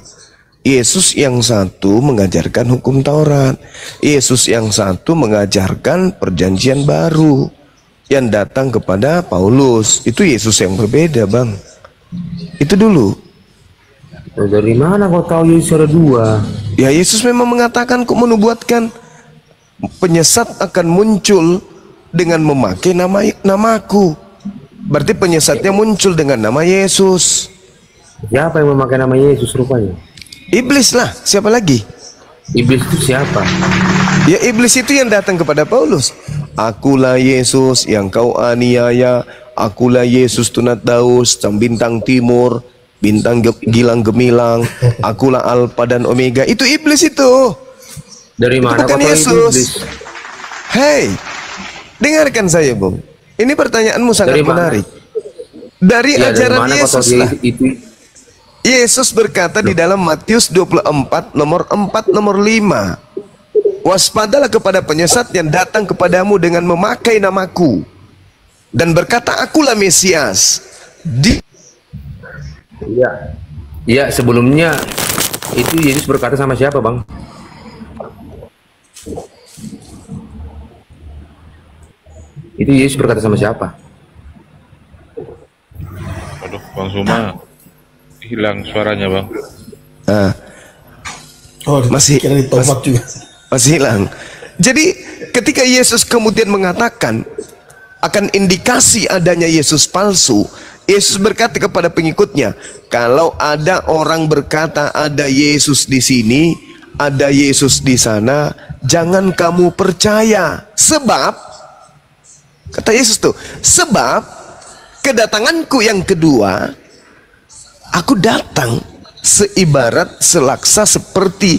Yesus yang satu mengajarkan hukum Taurat. Yesus yang satu mengajarkan perjanjian baru yang datang kepada Paulus. Itu Yesus yang berbeda, Bang. Itu dulu. Dari mana kau tahu Yesus ada dua? Ya, Yesus memang mengatakan, kok menubuatkan penyesat akan muncul dengan memakai namaku. Berarti penyesatnya muncul dengan nama Yesus. Siapa yang memakai nama Yesus rupanya? Iblis lah, siapa lagi? Iblis itu siapa? Ya, iblis itu yang datang kepada Paulus. Akulah Yesus yang kau aniaya. Akulah Yesus tunat Daus, sang bintang timur, bintang gilang gemilang. Akulah Alfa dan Omega. Itu iblis itu. Dari mana bukan kau tahu Yesus. Iblis? Hei, dengarkan saya, Bung. Ini pertanyaanmu sangat menarik. Dari ajaran Yesus lah. Yesus berkata di dalam Matius 24 nomor 4 nomor 5, waspadalah kepada penyesat yang datang kepadamu dengan memakai namaku dan berkata akulah Mesias. Iya, sebelumnya itu Yesus berkata sama siapa, Bang? Itu Yesus berkata sama siapa? Aduh, Bang Suma hilang suaranya, Bang. Masih hilang. Jadi ketika Yesus kemudian mengatakan akan indikasi adanya Yesus palsu, Yesus berkata kepada pengikutnya, kalau ada orang berkata ada Yesus di sini, ada Yesus di sana, jangan kamu percaya. Sebab, kata Yesus tuh, sebab kedatanganku yang kedua, aku datang seibarat selaksa seperti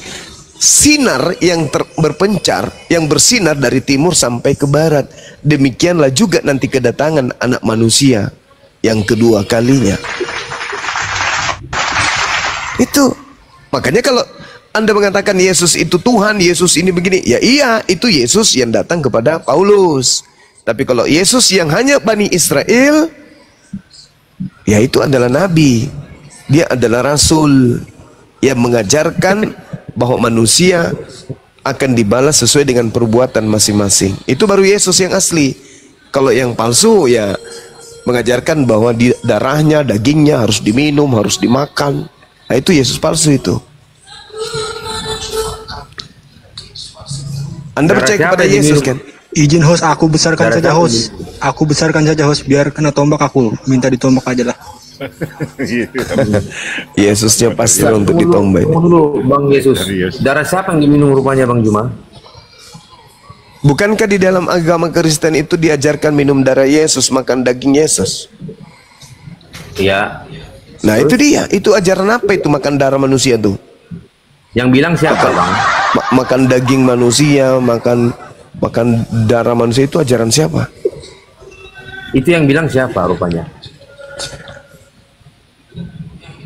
sinar yang berpencar, yang bersinar dari timur sampai ke barat. Demikianlah juga nanti kedatangan anak manusia yang kedua kalinya. Itu makanya kalau Anda mengatakan Yesus itu Tuhan, Yesus ini begini, ya iya, itu Yesus yang datang kepada Paulus. Tapi kalau Yesus yang hanya Bani Israel, ya itu adalah nabi. Dia adalah rasul yang mengajarkan bahwa manusia akan dibalas sesuai dengan perbuatan masing-masing. Itu baru Yesus yang asli. Kalau yang palsu ya mengajarkan bahwa darahnya, dagingnya harus diminum, harus dimakan. Nah, itu Yesus palsu itu. Anda percaya kepada Yesus kan? Izin host, aku besarkan saja host. Aku besarkan saja host, biar kena tombak aku. Minta ditombak aja lah. Yesusnya pasti untuk ditombak. Dulu, Bang Yesus. Darah siapa yang diminum rupanya, Bang Juma? Bukankah di dalam agama Kristen itu diajarkan minum darah Yesus, makan daging Yesus? Iya. Nah, itu dia. Itu ajaran apa itu makan darah manusia tuh? Yang bilang siapa, Bang? Makan daging manusia, makan darah manusia, itu ajaran siapa? Itu yang bilang siapa rupanya?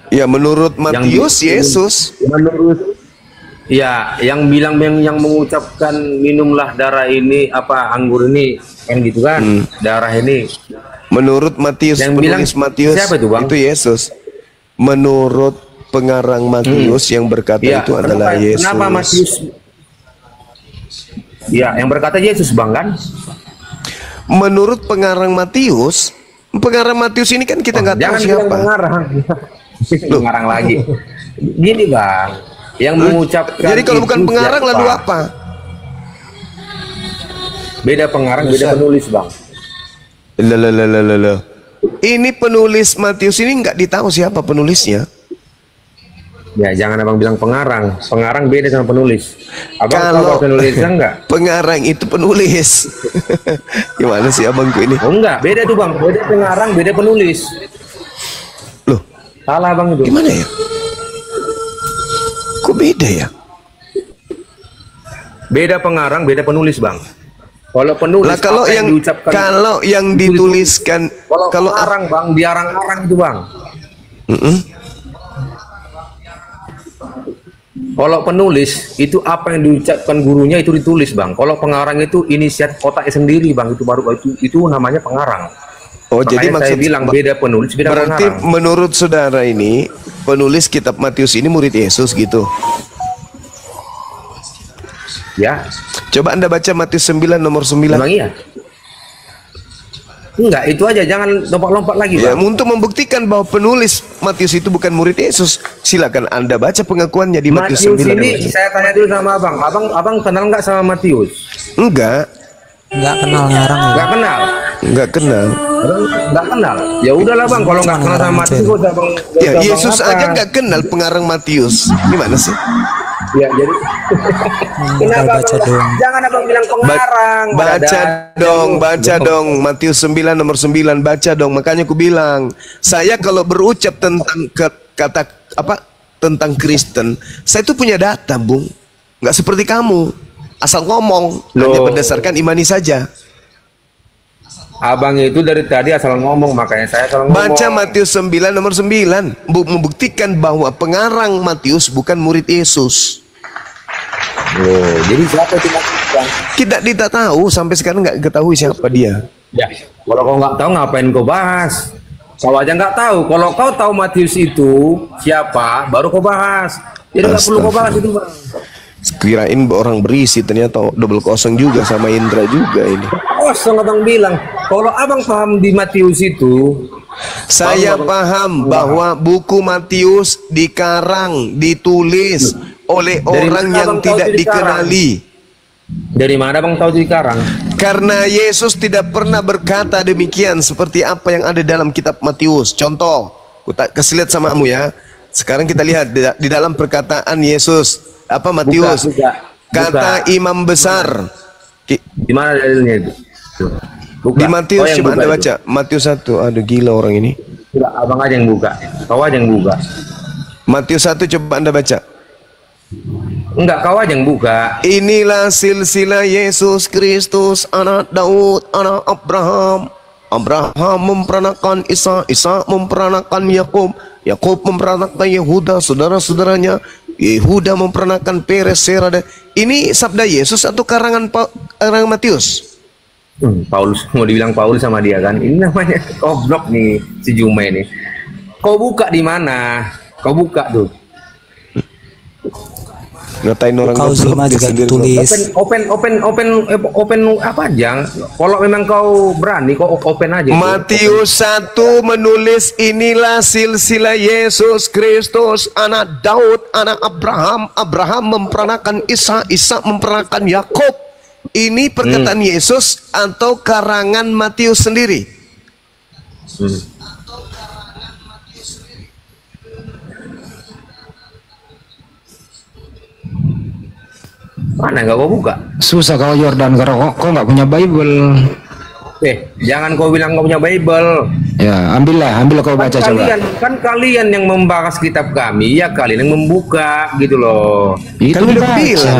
Ya menurut Matius, Yesus. Menurut ya, yang bilang yang mengucapkan minumlah darah ini, apa anggur ini kan gitu kan, darah ini. Menurut Matius, yang bilang Matius, siapa itu, Bang? Itu Yesus. Menurut pengarang Matius yang berkata ya, itu adalah Yesus. Kenapa Matius? Ya, yang berkata Yesus, Bang, kan? Menurut pengarang Matius ini kan kita nggak tahu siapa. Pengarang. Pengarang lagi. Gini, Bang, yang mengucapkan. Jadi kalau bukan pengarang lalu apa? Beda pengarang, beda penulis, Bang. Ini penulis Matius ini nggak ditahu siapa penulisnya. Ya, jangan abang bilang pengarang. Pengarang beda sama penulis. Abang kalau penulisnya enggak? Pengarang itu penulis. Gimana sih abangku ini? Oh enggak, beda tuh, Bang. Beda pengarang, beda penulis. Loh, salah, Bang, itu. Gimana ya? Kok beda ya? Beda pengarang, beda penulis, Bang. Kalau penulis, lah, kalau yang dituliskan, kalau pengarang, Bang, diarang-arang itu, Bang. Kalau penulis itu apa yang diucapkan gurunya itu ditulis, Bang. Kalau pengarang itu inisiatif otaknya sendiri, Bang. Itu baru itu namanya pengarang. Oh, makanya jadi maksud saya bilang beda penulis, beda berarti pengarang. Menurut saudara ini penulis kitab Matius ini murid Yesus gitu. Ya. Coba Anda baca Matius 9 nomor 9. Memang iya? Enggak, itu aja, jangan lompat-lompat lagi, Bang. Ya, untuk membuktikan bahwa penulis Matius itu bukan murid Yesus, silakan Anda baca pengakuannya di Matius 9. Ini saya tanya dulu sama Abang. Abang kenal nggak sama Matius? Enggak. Enggak kenal, ngarang. Enggak kenal. Enggak kenal. Enggak kenal. Ya udahlah, Bang, kalau enggak kenal sama Matius, udah Bang. Ya, Yesus aja enggak kenal pengarang Matius. Gimana sih? Ya, jadi kenapa baca dong? Jangan Abang bilang pengarang. Baca dong Matius 9 nomor 9, baca dong. Makanya aku bilang, saya kalau berucap tentang kata apa? Tentang Kristen, saya itu punya data, Bung. Enggak seperti kamu. asal ngomong, hanya berdasarkan imani saja. Abang itu dari tadi asal ngomong, makanya saya asal ngomong. Baca Matius 9 nomor 9 membuktikan bahwa pengarang Matius bukan murid Yesus. Jadi siapa tidak? Kita tahu, sampai sekarang nggak ketahui siapa dia. Ya, kalau kau nggak tahu ngapain kau bahas? Kau aja nggak tahu. Kalau kau tahu Matius itu siapa, baru kau bahas. Jadi nggak perlu kau bahas itu, Bang. Kirain orang berisi, ternyata double kosong juga sama Indra juga ini. Kosong abang bilang. Kalau abang paham di Matius itu, saya paham bahwa buku Matius dikarang, ditulis oleh orang yang tidak dikenali. Dari mana bang tahu dikarang? Karena Yesus tidak pernah berkata demikian seperti apa yang ada dalam kitab Matius. Contoh, kasih lihat sama kamu ya. Sekarang kita lihat di dalam perkataan Yesus. Apa Matius? Kata imam besar. Di mana dalilnya itu? Di Matius, coba Anda baca. Matius 1. Aduh gila orang ini. Tidak, abang aja yang buka. Kau aja yang buka. Matius 1 coba Anda baca. Enggak, kau aja yang buka. Inilah silsilah Yesus Kristus, anak Daud, anak Abraham. Abraham memperanakan Isa, Isa memperanakan Yakub, Yakub memperanakan Yehuda, saudara-saudaranya. Yehuda memperanakan Peres, Serah. Ini sabda Yesus atau karangan Matius? Paulus, mau dibilang Paulus sama dia kan? Ini namanya goblok nih si Juma ini. Kau buka di mana? Kau buka tuh. Ngatain orang kau Zima juga tulis open apa aja. Kalau memang kau berani kau open aja. Matius 1 menulis inilah silsilah Yesus Kristus, anak Daud, anak Abraham. Abraham memperanakan Isa, Isa memperanakan Yakub. Ini perkataan Yesus atau karangan Matius sendiri? Mana nggak kau buka? Susah kalau Jordan, karena kau nggak punya Bible. Jangan kau bilang kau punya Bible. Ya, ambil kau baca coba. Kan kalian yang membahas kitab kami, ya kalian yang membuka gitu loh. Kan udah bilang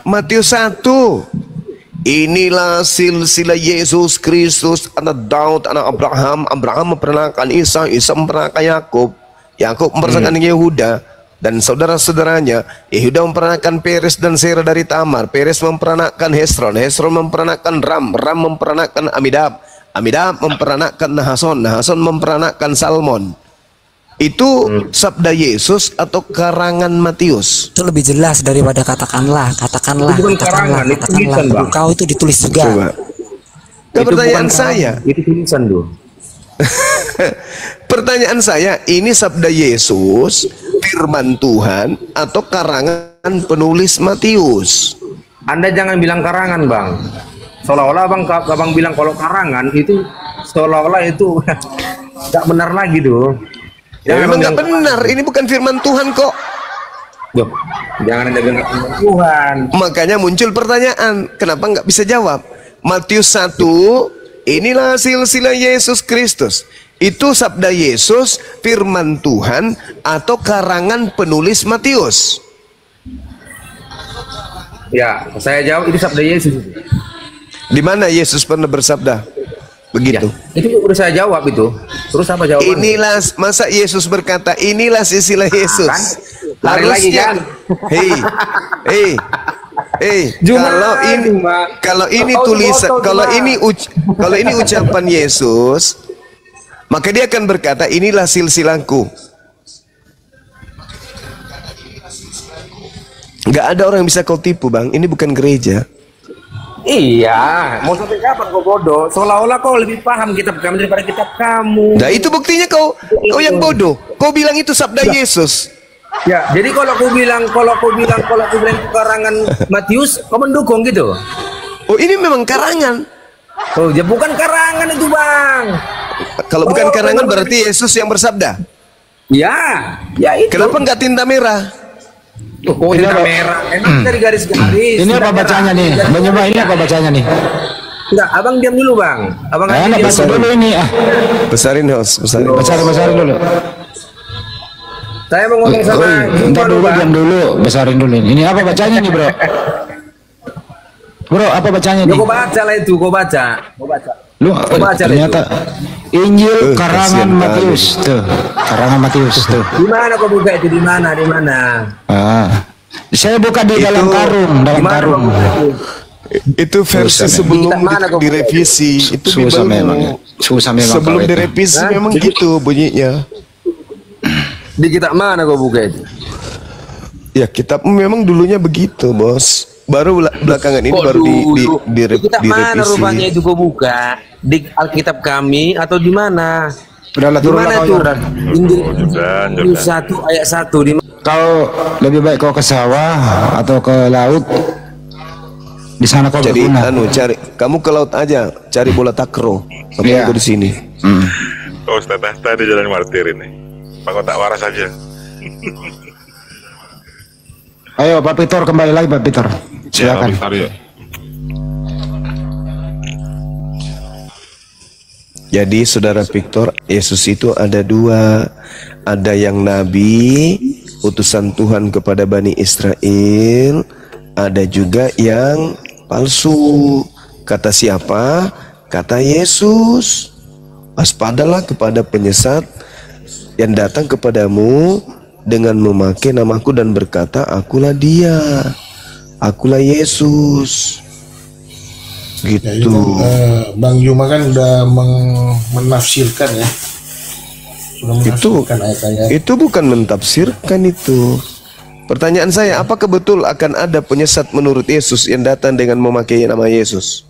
Matius 1. Inilah silsilah Yesus Kristus, anak Daud, anak Abraham. Abraham memperanakan Isa, Isa memperanakan Yakub, Yakub memperanakan Yehuda dan saudara-saudaranya. Yehuda memperanakan Peres dan Serah dari Tamar. Peres memperanakan Hesron, Hesron memperanakan Ram, Ram memperanakan Amidab, Amidab memperanakan Nahason, Nahason memperanakan Salmon. Itu sabda Yesus atau karangan Matius? Itu lebih jelas daripada katakanlah. Kau itu ditulis juga. Coba. Pertanyaan saya. Itu tulisan tuh. Pertanyaan saya, ini sabda Yesus, firman Tuhan atau karangan penulis Matius? Anda jangan bilang karangan, Bang. Seolah-olah abang bilang kalau karangan itu seolah-olah itu nggak benar lagi tuh. Ya memang nggak benar, ini bukan firman Tuhan kok. Jangan Anda bilang firman Tuhan. Makanya muncul pertanyaan, kenapa nggak bisa jawab? Matius 1, inilah silsilah Yesus Kristus. Itu sabda Yesus, firman Tuhan atau karangan penulis Matius? Ya, saya jawab itu sabda Yesus. Di mana Yesus pernah bersabda begitu? Ya, itu udah saya jawab itu. Terus apa jawabannya? Inilah, masa Yesus berkata inilah silsilah Yesus? Kan? Harusnya, kalau ini tulisan, kalau ini ucapan Yesus, maka dia akan berkata inilah silsilahku. Nggak ada orang yang bisa kau tipu, Bang. Ini bukan gereja. Iya, mau sampai kapan kau bodoh? Seolah-olah kau lebih paham kitab kami daripada kitab kamu. Nah itu buktinya kau yang bodoh. Kau bilang itu sabda Yesus. Ya, jadi kalau kau bilang karangan Matius, kau mendukung gitu? Oh ini memang karangan. Oh, ya bukan karangan itu, Bang. Kalau bukan karangan berarti Yesus yang bersabda. Ya itu. Kenapa nggak tinta merah? Oh, tinta merah. Emang dari garis-garis. Ini apa bacanya nih? Bang Juma, ini apa bacanya nih? Enggak, abang diam dulu, Bang. Abang diam dulu ini. Besarin host, besarin dulu. Saya mau ngomong sama Bentar dulu, diam dulu, besarin dulu ini. Ini apa bacanya nih, Bro? Bro, apa bacanya Ya nih? kau baca lah itu, kau baca. Lu ternyata Injil karangan kasihan Matius tuh. Karangan Matius tuh. Di mana kau buka itu, di mana? Saya buka di dalam karung, dalam karung. Itu versi sebelum direvisi. Itu susah memang. Susah memang. Sebelum direvisi memang gitu bunyinya. Di kitab mana kau buka itu? Ya kitab memang dulunya begitu, Bos. Baru belakangan ini baru Di kitab mana direvisi. rupanya itu kau buka? Di Alkitab kami atau di mana? Udahlah, Di mana tuh? Injil Jordan. 1 ayat 1 di mana? Kau lebih baik kau ke sawah atau ke laut. Di sana kau Jadi berguna. kamu ke laut aja, cari bola takraw. Sampai aku di sini. Oh, Ustaz di Jalan Martir ini. Pak tak waras aja. Ayo Pak Peter, kembali lagi Pak Peter. Silakan. Ya. Jadi saudara Victor, Yesus itu ada dua. Ada yang nabi, utusan Tuhan kepada Bani Israel. Ada juga yang palsu. Kata siapa? Kata Yesus. Waspadalah kepada penyesat yang datang kepadamu dengan memakai namaku dan berkata, akulah dia, akulah Yesus. Gitu. Ya, itu, Bang Juma kan udah menafsirkan ya. Sudah menafsirkan ayat-ayat. Itu bukan mentafsirkan itu. Pertanyaan saya, apakah betul akan ada penyesat menurut Yesus yang datang dengan memakai nama Yesus?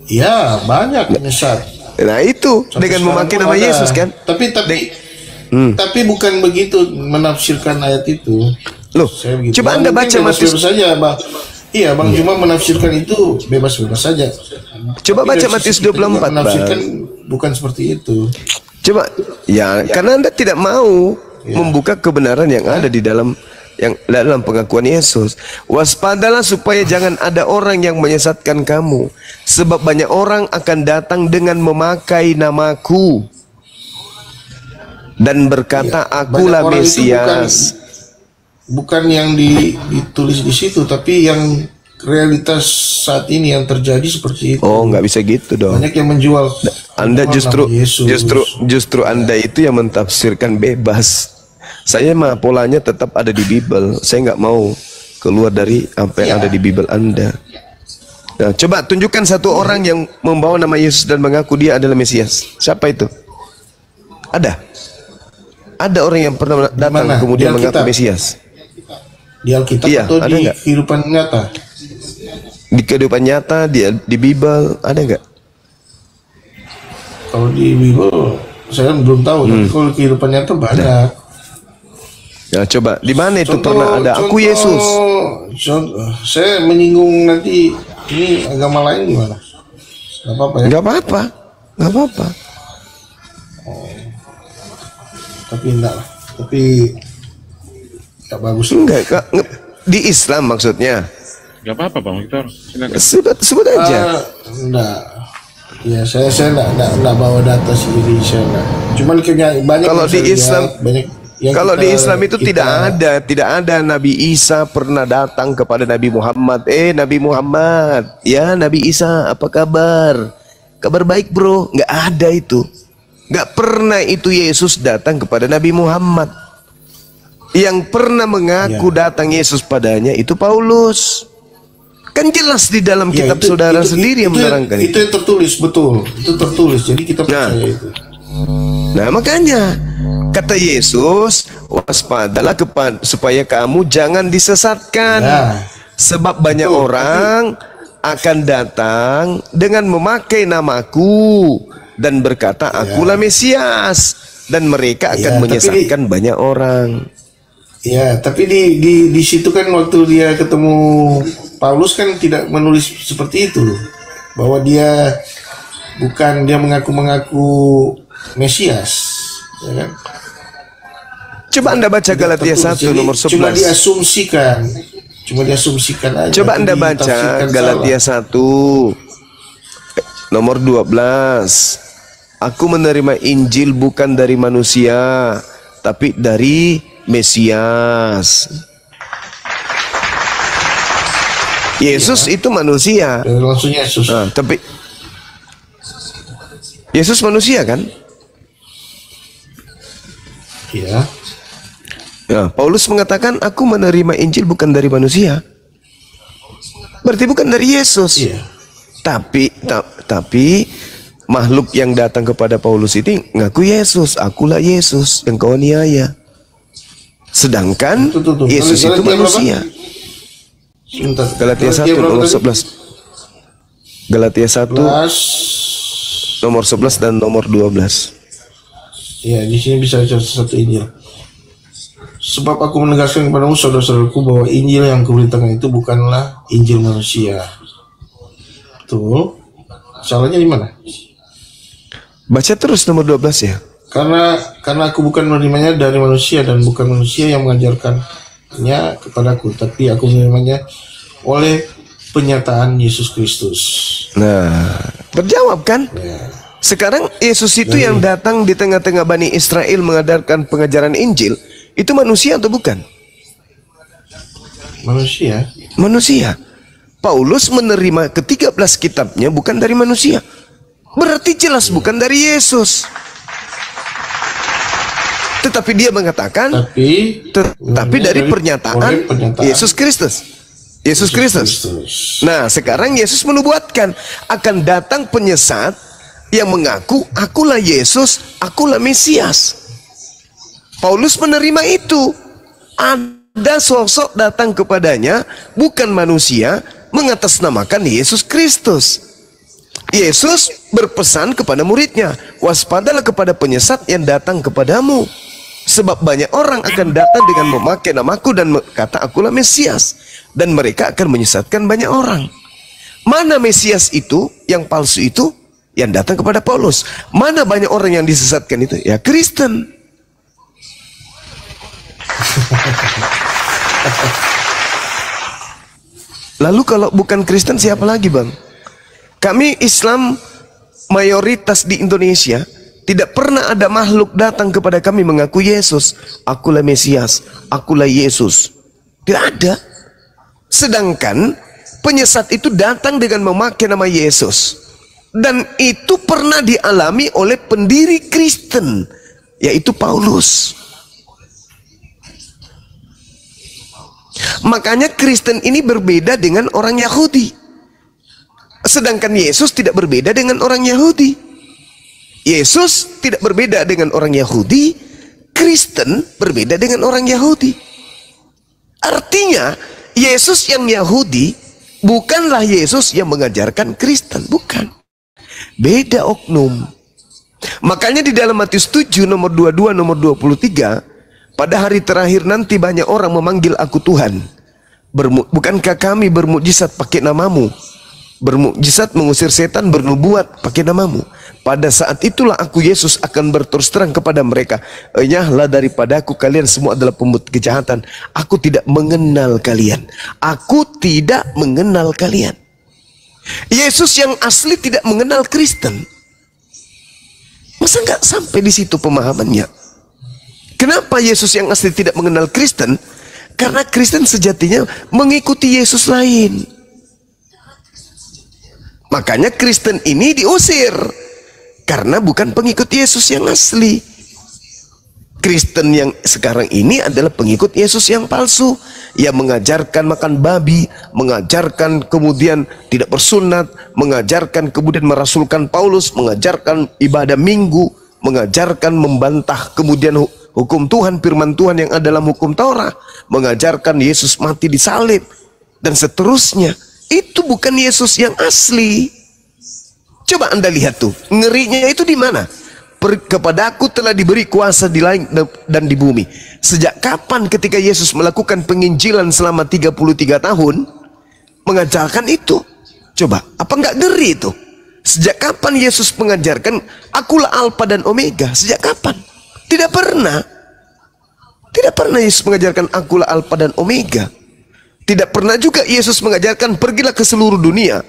Ya, banyak penyesat. Nah itu Sampai dengan memakai sekarang nama ada. Yesus kan? Tapi bukan begitu menafsirkan ayat itu. Loh, coba Anda baca Matius saja, Bang. Iya, Bang Juma menafsirkan itu bebas-bebas saja. Coba Tapi baca dari Matius sisi kita 24, menafsirkan Bang. bukan seperti itu. Coba, ya karena Anda tidak mau membuka kebenaran yang ada di dalam pengakuan Yesus. Waspadalah supaya jangan ada orang yang menyesatkan kamu, sebab banyak orang akan datang dengan memakai namaku dan berkata, akulah Mesias. Bukan yang ditulis di situ, tapi yang realitas saat ini yang terjadi seperti itu. Oh, nggak bisa gitu dong. Banyak yang menjual. Anda justru Anda itu yang mentafsirkan bebas. Saya mah polanya tetap ada di Bible. Saya nggak mau keluar dari apa yang ada di Bible Anda. Nah, coba tunjukkan satu orang yang membawa nama Yesus dan mengaku dia adalah Mesias. Siapa itu? Ada? Ada orang yang pernah datang kemudian mengaku Mesias? Di Alkitab atau di kehidupan nyata? Di kehidupan nyata, di Bible ada nggak? Kalau di Bible saya belum tahu. Tapi kalau di kehidupan nyata banyak. Ya coba di mana itu pernah ada aku Yesus? Saya menyinggung nanti ini agama lain gimana? Gak apa-apa ya? Gak apa-apa, gak apa-apa. Tapi enggak lah. Tapi gak bagus. Enggak, di Islam maksudnya. Gak apa-apa Bang Victor. Sebut aja. Enggak. Ya saya enggak bawa data sendiri, saya enggak. Cuman banyak kalau di Islam banyak. Kalau di Islam itu tidak ada Nabi Isa pernah datang kepada Nabi Muhammad. Nabi Muhammad, ya Nabi Isa, apa kabar? Kabar baik bro. Nggak ada itu. Nggak pernah itu Yesus datang kepada Nabi Muhammad. Yang pernah mengaku datang Yesus padanya itu Paulus. Kan jelas di dalam kitab saudara sendiri yang menerangkan itu. Itu yang tertulis, betul. Itu tertulis. Jadi kita percaya itu. Nah makanya kata Yesus, waspadalah supaya kamu jangan disesatkan, sebab banyak orang akan datang dengan memakai namaku dan berkata akulah Mesias, dan mereka akan menyesatkan banyak orang. Ya, tapi di situ kan waktu dia ketemu Paulus kan tidak menulis seperti itu, bahwa dia mengaku Mesias, ya kan? Coba Anda baca Galatia 1 nomor 11. Cuma diasumsikan aja. Coba Anda baca Galatia 1 nomor 12. Aku menerima Injil bukan dari manusia, tapi dari Mesias. Yesus itu manusia. Langsung Yesus. Nah, tapi Yesus manusia kan? Iya. Ya, Paulus mengatakan aku menerima Injil bukan dari manusia. Berarti bukan dari Yesus. Iya. Tapi makhluk yang datang kepada Paulus itu ngaku Yesus, akulah Yesus yang kau aniaya. Sedangkan Yesus itu manusia. Galatia 1 nomor 11. Galatia 1 nomor 11 dan nomor 12. Ya, di sini bisa satu Injil. Sebab aku menegaskan kepadamu saudara-saudaraku bahwa Injil yang kuberitakan itu bukanlah Injil manusia. Betul. Salahnya di mana? Baca terus nomor 12 ya. Karena aku bukan menerimanya dari manusia dan bukan manusia yang mengajarkannya kepadaku, tapi aku menerimanya oleh penyataan Yesus Kristus. Nah, terjawab kan? Ya. Sekarang Yesus itu yang datang di tengah-tengah Bani Israel mengajarkan pengajaran Injil, itu manusia atau bukan? Manusia. Manusia. Paulus menerima ke-13 kitabnya bukan dari manusia. Berarti jelas bukan dari Yesus. Tetapi dia mengatakan tapi dari pernyataan Yesus Kristus. Yesus Kristus. Nah, sekarang Yesus menubuatkan akan datang penyesat yang mengaku akulah Yesus, akulah Mesias. Paulus menerima itu. Ada sosok datang kepadanya bukan manusia mengatasnamakan Yesus Kristus. Yesus berpesan kepada muridnya, waspadalah kepada penyesat yang datang kepadamu, sebab banyak orang akan datang dengan memakai namaku dan kata akulah Mesias, dan mereka akan menyesatkan banyak orang. Mana Mesias itu yang palsu itu? Yang datang kepada Paulus. Mana banyak orang yang disesatkan itu? Ya Kristen. Lalu kalau bukan Kristen siapa lagi, Bang? Kami Islam mayoritas di Indonesia, tidak pernah ada makhluk datang kepada kami mengaku Yesus, akulah Mesias, akulah Yesus. Tidak ada. Sedangkan penyesat itu datang dengan memakai nama Yesus. Dan itu pernah dialami oleh pendiri Kristen, yaitu Paulus. Makanya Kristen ini berbeda dengan orang Yahudi. Sedangkan Yesus tidak berbeda dengan orang Yahudi. Yesus tidak berbeda dengan orang Yahudi. Kristen berbeda dengan orang Yahudi. Artinya Yesus yang Yahudi bukanlah Yesus yang mengajarkan Kristen. Bukan. Beda oknum. Makanya di dalam Matius 7 nomor 22 nomor 23, pada hari terakhir nanti banyak orang memanggil aku Tuhan. Bukankah kami bermukjizat pakai namamu? Bermukjizat mengusir setan, bernubuat pakai namamu. Pada saat itulah aku Yesus akan berterus terang kepada mereka, enyahlah daripadaku kalian semua adalah pembuat kejahatan. Aku tidak mengenal kalian. Aku tidak mengenal kalian. Yesus yang asli tidak mengenal Kristen. Masa nggak sampai di situ pemahamannya? Kenapa Yesus yang asli tidak mengenal Kristen? Karena Kristen sejatinya mengikuti Yesus lain. Makanya Kristen ini diusir karena bukan pengikut Yesus yang asli. Kristen yang sekarang ini adalah pengikut Yesus yang palsu, yang mengajarkan makan babi, mengajarkan kemudian tidak bersunat, mengajarkan kemudian merasulkan Paulus, mengajarkan ibadah minggu, mengajarkan membantah kemudian hukum Tuhan, firman Tuhan yang ada dalam hukum Taurat, mengajarkan Yesus mati disalib dan seterusnya. Itu bukan Yesus yang asli. Coba Anda lihat tuh, ngerinya itu di mana? Kepadaku telah diberi kuasa di langit dan di bumi. Sejak kapan ketika Yesus melakukan penginjilan selama 33 tahun mengajarkan itu? Coba, apa nggak ngeri itu? Sejak kapan Yesus mengajarkan akulah Alfa dan Omega? Sejak kapan? Tidak pernah. Tidak pernah Yesus mengajarkan akulah Alfa dan Omega. Tidak pernah juga Yesus mengajarkan pergilah ke seluruh dunia,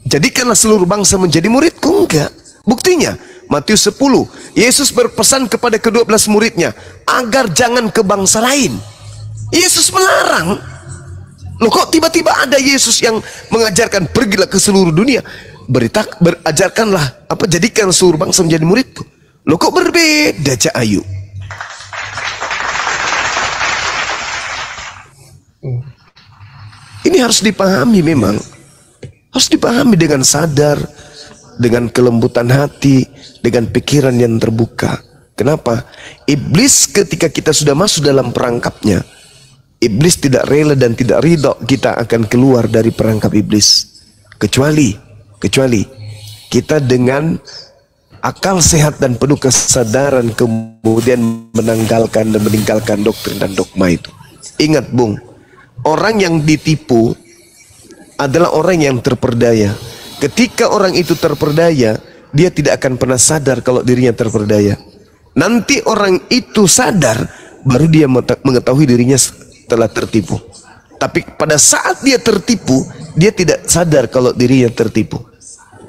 jadikanlah seluruh bangsa menjadi muridku. Enggak. Buktinya Matius 10, Yesus berpesan kepada ke-12 muridnya agar jangan ke bangsa lain. Yesus melarang. Loh kok tiba-tiba ada Yesus yang mengajarkan pergilah ke seluruh dunia, berajarkanlah apa, jadikan seluruh bangsa menjadi muridku. Loh kok berbeda, Cak Ayu? Ini harus dipahami, memang harus dipahami dengan sadar, dengan kelembutan hati, dengan pikiran yang terbuka. Kenapa? Iblis ketika kita sudah masuk dalam perangkapnya, iblis tidak rela dan tidak ridho kita akan keluar dari perangkap iblis, kecuali kita dengan akal sehat dan penuh kesadaran kemudian menanggalkan dan meninggalkan doktrin dan dogma itu. Ingat Bung, orang yang ditipu adalah orang yang terperdaya. Ketika orang itu terperdaya, dia tidak akan pernah sadar kalau dirinya terperdaya. Nanti orang itu sadar, baru dia mengetahui dirinya telah tertipu. Tapi pada saat dia tertipu, dia tidak sadar kalau dirinya tertipu.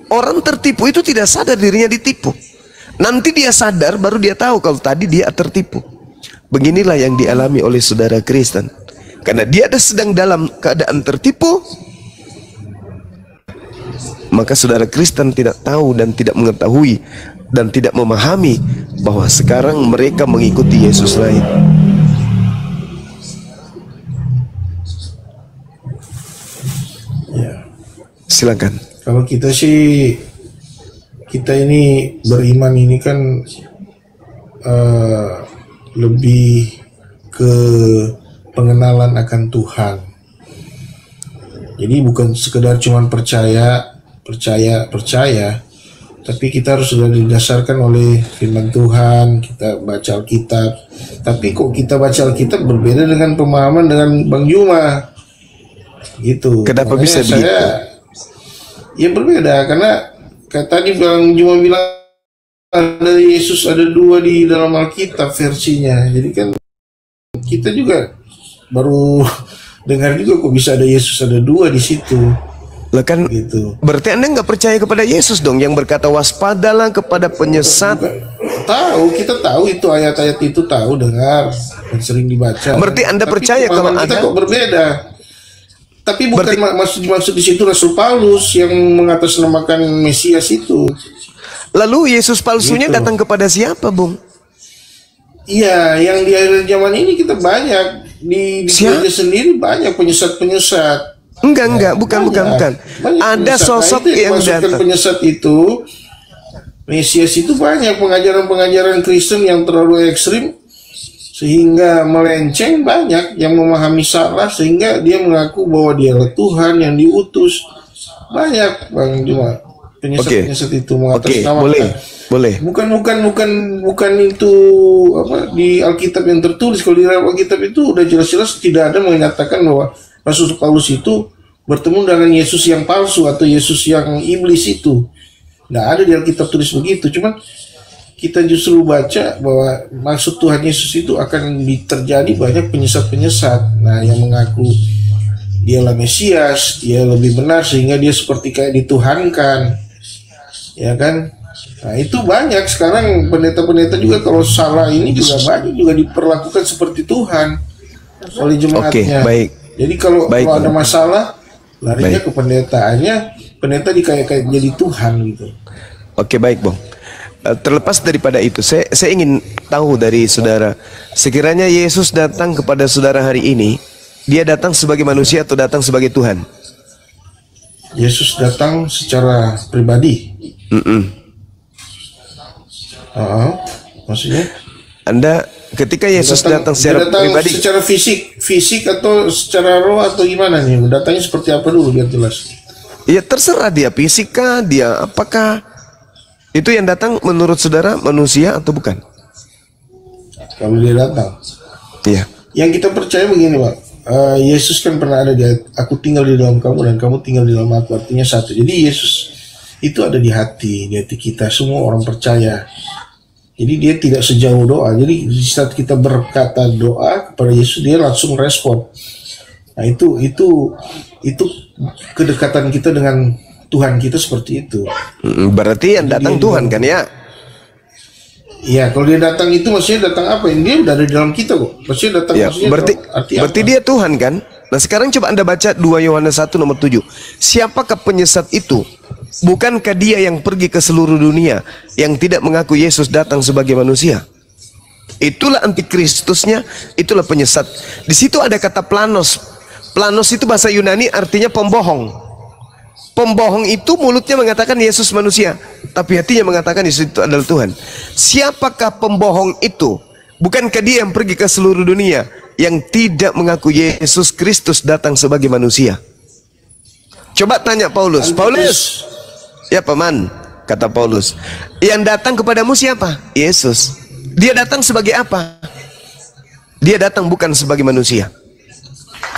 Orang tertipu itu tidak sadar dirinya ditipu. Nanti dia sadar, baru dia tahu kalau tadi dia tertipu. Beginilah yang dialami oleh saudara Kristen. Karena dia sedang dalam keadaan tertipu, maka saudara Kristen tidak tahu dan tidak mengetahui dan tidak memahami bahwa sekarang mereka mengikuti Yesus lain. Ya. Silakan. Kalau kita sih, kita ini beriman ini kan lebih ke pengenalan akan Tuhan. Jadi bukan sekedar cuman percaya, tapi kita harus sudah didasarkan oleh firman Tuhan. Kita baca Alkitab, tapi kok kita baca Alkitab berbeda dengan pemahaman dengan Bang Juma gitu. Kenapa makanya bisa begitu? Ya berbeda, karena kayak tadi Bang Juma bilang ada Yesus ada 2 di dalam Alkitab versinya. Jadi kan kita juga baru dengar juga kok bisa ada Yesus ada 2 di situ. Lah kan gitu. Berarti Anda nggak percaya kepada Yesus dong yang berkata waspadalah kepada penyesat. Tahu, kita tahu itu ayat-ayat itu, tahu, dengar dan sering dibaca. Berarti Anda percaya kalau kita ada? Kok berbeda. Tapi bukan maksud di situ Rasul Paulus yang mengatasnamakan Mesias itu. Lalu Yesus palsunya gitu. Datang kepada siapa, Bung? Iya, yang di akhir zaman ini kita banyak di gereja sendiri banyak penyesat-penyesat. Enggak, bukan. Ada sosok yang datang. Penyesat itu, Mesias itu banyak pengajaran-pengajaran Kristen yang terlalu ekstrim sehingga melenceng, banyak yang memahami salah sehingga dia mengaku bahwa dialah Tuhan yang diutus. Banyak Bang Juma penyesat-penyesat itu mengatasnamakan. Boleh. Bukan itu apa di Alkitab yang tertulis. Kalau di Alkitab itu udah jelas-jelas tidak ada menyatakan bahwa Rasul Paulus itu bertemu dengan Yesus yang palsu atau Yesus yang iblis itu. Nggak ada di Alkitab tulis begitu. Cuman kita justru baca bahwa maksud Tuhan Yesus itu akan terjadi banyak penyesat-penyesat. Nah, yang mengaku dialah Mesias, dia lebih benar sehingga dia seperti kayak dituhankan. Ya kan? Nah, itu banyak sekarang pendeta-pendeta juga kalau salah ini juga banyak juga diperlakukan seperti Tuhan oleh jemaatnya. Oke, baik. Jadi kalau ada masalah larinya ke pendetaannya, pendeta dikayak jadi Tuhan gitu. Oke, baik, Bang. Terlepas daripada itu, saya ingin tahu dari saudara, sekiranya Yesus datang kepada saudara hari ini, dia datang sebagai manusia atau datang sebagai Tuhan? Yesus datang secara pribadi. Maksudnya? Anda ketika Yesus datang secara pribadi, secara fisik atau secara roh atau gimana nih? Datangnya seperti apa dulu biar jelas? Ya terserah dia fisika, dia apakah itu yang datang menurut saudara manusia atau bukan? Kalau dia datang, iya. Yang kita percaya begini, Pak. Yesus kan pernah ada di aku tinggal di dalam kamu dan kamu tinggal di dalam aku, artinya satu. Jadi Yesus itu ada di hati kita semua orang percaya. Jadi dia tidak sejauh doa. Jadi saat kita berkata doa kepada Yesus, dia langsung respon. Nah itu kedekatan kita dengan Tuhan kita seperti itu. Berarti yang datang Tuhan kan ya? Iya, kalau dia datang itu maksudnya datang apa? Dia udah ada di dalam kita kok. Maksudnya datang ya, maksudnya berarti apa? Dia Tuhan kan? Nah sekarang coba Anda baca 2 Yohanes 1 nomor 7. Siapakah penyesat itu? Bukankah dia yang pergi ke seluruh dunia, yang tidak mengaku Yesus datang sebagai manusia? Itulah antikristusnya, itulah penyesat. Di situ ada kata planos. Planos itu bahasa Yunani artinya pembohong. Pembohong itu mulutnya mengatakan Yesus manusia, tapi hatinya mengatakan Yesus itu adalah Tuhan. Siapakah pembohong itu? Bukankah dia yang pergi ke seluruh dunia, yang tidak mengaku Yesus Kristus datang sebagai manusia? Coba tanya Paulus. Paulus, ya paman, kata Paulus, yang datang kepadamu siapa? Yesus. Dia datang sebagai apa? Dia datang bukan sebagai manusia.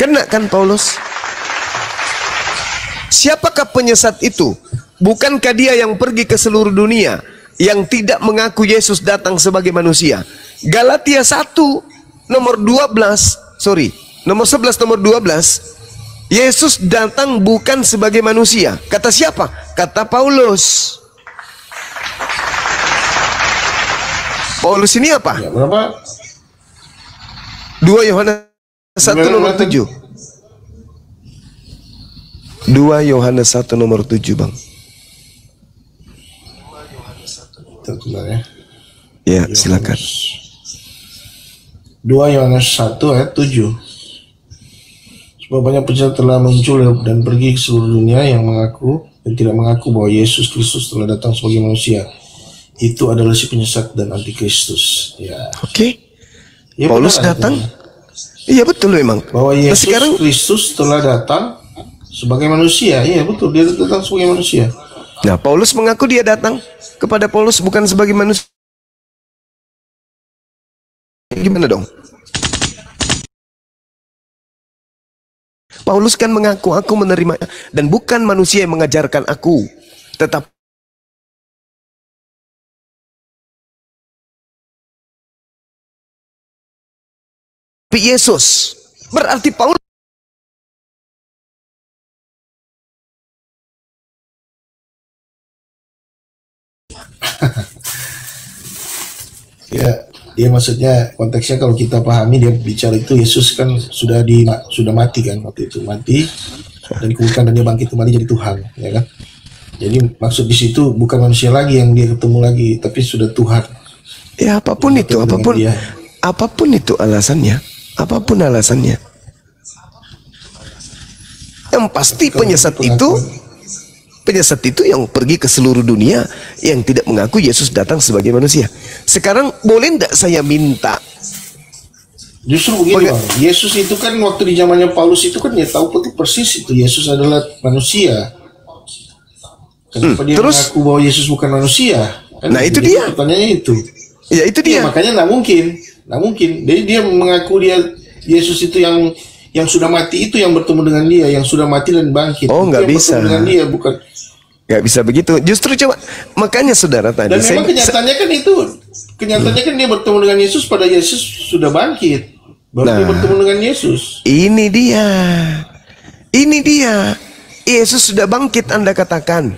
Kena kan Paulus? Siapakah penyesat itu? Bukankah dia yang pergi ke seluruh dunia, yang tidak mengaku Yesus datang sebagai manusia? Galatia 1 nomor 11 nomor 12. Yesus datang bukan sebagai manusia. Kata siapa? Kata Paulus. Paulus ini apa? Ya, berapa? 2 Yohanes 1 nomor 7. 2 Yohanes 1 nomor 7, Bang. Ya. Ya, silakan. 2 Yohanes 1 ayat 7. Sebab banyak penyesat telah muncul dan pergi ke seluruh dunia yang mengaku dan tidak mengaku bahwa Yesus Kristus telah datang sebagai manusia. Itu adalah si penyesat dan antikristus. Ya. Oke. Ya, Paulus datang. Iya betul memang. Bahwa Yesus Kristus telah datang sebagai manusia. Iya betul, dia datang sebagai manusia. Nah, Paulus mengaku dia datang kepada Paulus bukan sebagai manusia. Gimana dong? Paulus kan mengaku, aku menerima, dan bukan manusia yang mengajarkan aku, tetapi Yesus. Berarti Paulus ya, dia maksudnya konteksnya kalau kita pahami dia bicara itu Yesus kan sudah mati kan waktu itu, mati dan dikuburkan dan dia bangkit kembali jadi Tuhan, ya kan? Jadi maksud di situ bukan manusia lagi yang dia ketemu lagi, tapi sudah Tuhan. Ya apapun itu, apapun itu alasannya, apapun alasannya. Yang pasti penyesat itu yang pergi ke seluruh dunia, yang tidak mengaku Yesus datang sebagai manusia. Sekarang boleh tidak saya minta? Justru begini Bang, Yesus itu kan waktu di zamannya Paulus itu kan dia tahu persis itu Yesus adalah manusia. Kenapa dia mengaku bahwa Yesus bukan manusia? Kan nah itu dia. Pertanyaannya itu. Ya itu dia. Ya, makanya nggak mungkin. Jadi dia mengaku Yesus itu yang sudah mati itu yang bertemu dengan dia, yang sudah mati dan bangkit. Oh nggak bisa. Dengan dia bukan. Nggak bisa begitu. Justru coba, makanya saudara tadi. Dan memang kenyataannya kan itu, kan dia bertemu dengan Yesus pada Yesus sudah bangkit. Baru dia bertemu dengan Yesus. Ini dia. Yesus sudah bangkit Anda katakan.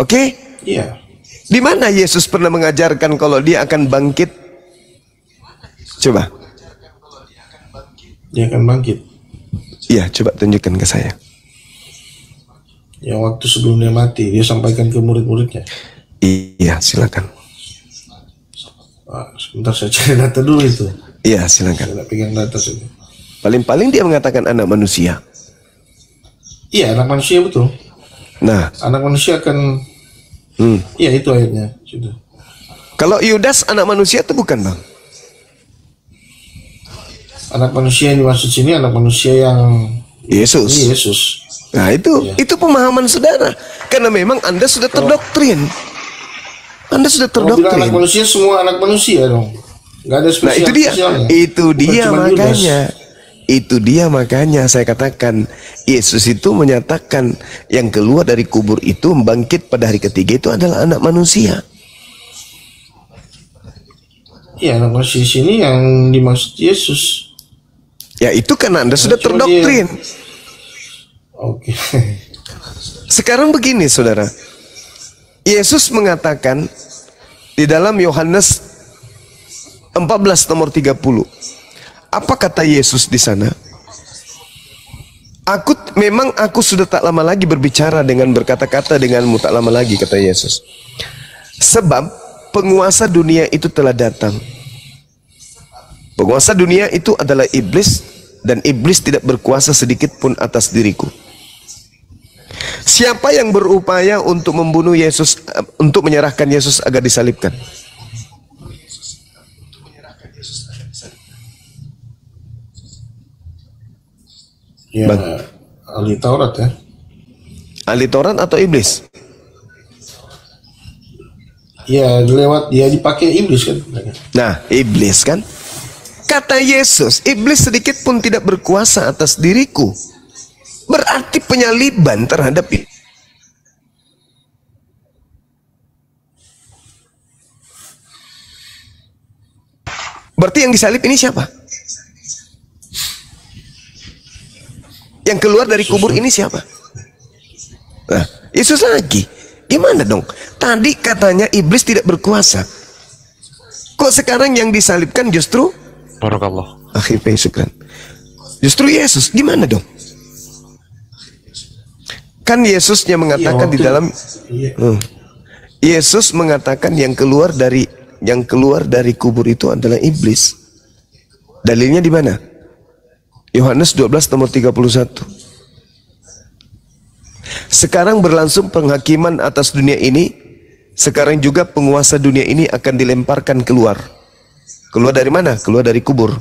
Oke? Iya. Di mana Yesus pernah mengajarkan kalau dia akan bangkit? Coba. Dia akan bangkit. Iya, coba tunjukkan ke saya. Yang waktu sebelum dia mati, dia sampaikan ke murid-muridnya. Iya, silakan. Sebentar saya cari data dulu itu. Iya, silakan. Saya pegang data saja. Paling-paling dia mengatakan anak manusia. Iya, anak manusia betul. Nah, anak manusia akan. Iya, itu ayatnya. Sudah. Kalau Yudas anak manusia itu bukan, Bang? Anak manusia yang dimaksud sini anak manusia yang Yesus. Yesus. Nah itu pemahaman saudara. Karena memang Anda sudah terdoktrin. Anda sudah terdoktrin. Kalau anak manusia semua anak manusia dong. Gak ada spesial. Nah itu dia. Itu dia makanya saya katakan Yesus itu menyatakan yang keluar dari kubur itu bangkit pada hari ketiga itu adalah anak manusia. Iya, anak manusia sini yang dimaksud Yesus. Ya itu karena Anda sudah terdoktrin. Oke. Sekarang begini saudara. Yesus mengatakan di dalam Yohanes 14 nomor 30. Apa kata Yesus di sana? Aku sudah tak lama lagi berbicara dengan berkata-kata denganmu, tak lama lagi, kata Yesus. Sebab penguasa dunia itu telah datang. Penguasa dunia itu adalah iblis, dan iblis tidak berkuasa sedikit pun atas diriku. Siapa yang berupaya untuk membunuh Yesus, untuk menyerahkan Yesus agar disalibkan? Ya, ahli Taurat ya. Ahli Taurat atau iblis? Ya, dia dipakai iblis kan. Nah, iblis kan. Kata Yesus, iblis sedikit pun tidak berkuasa atas diriku. Berarti penyaliban terhadap iblis. Berarti yang disalib ini siapa? Yang keluar dari kubur ini siapa? Nah, Yesus lagi. Gimana dong? Tadi katanya iblis tidak berkuasa. Kok sekarang yang disalibkan justru? Barakallah. Akhirnya syukran. Justru Yesus. Gimana dong? Kan Yesusnya mengatakan di dalam Yesus mengatakan yang keluar dari kubur itu adalah iblis. Dalilnya di mana? Yohanes 12 nomor 31. Sekarang berlangsung penghakiman atas dunia ini. Sekarang juga penguasa dunia ini akan dilemparkan keluar. Keluar dari mana? Keluar dari kubur.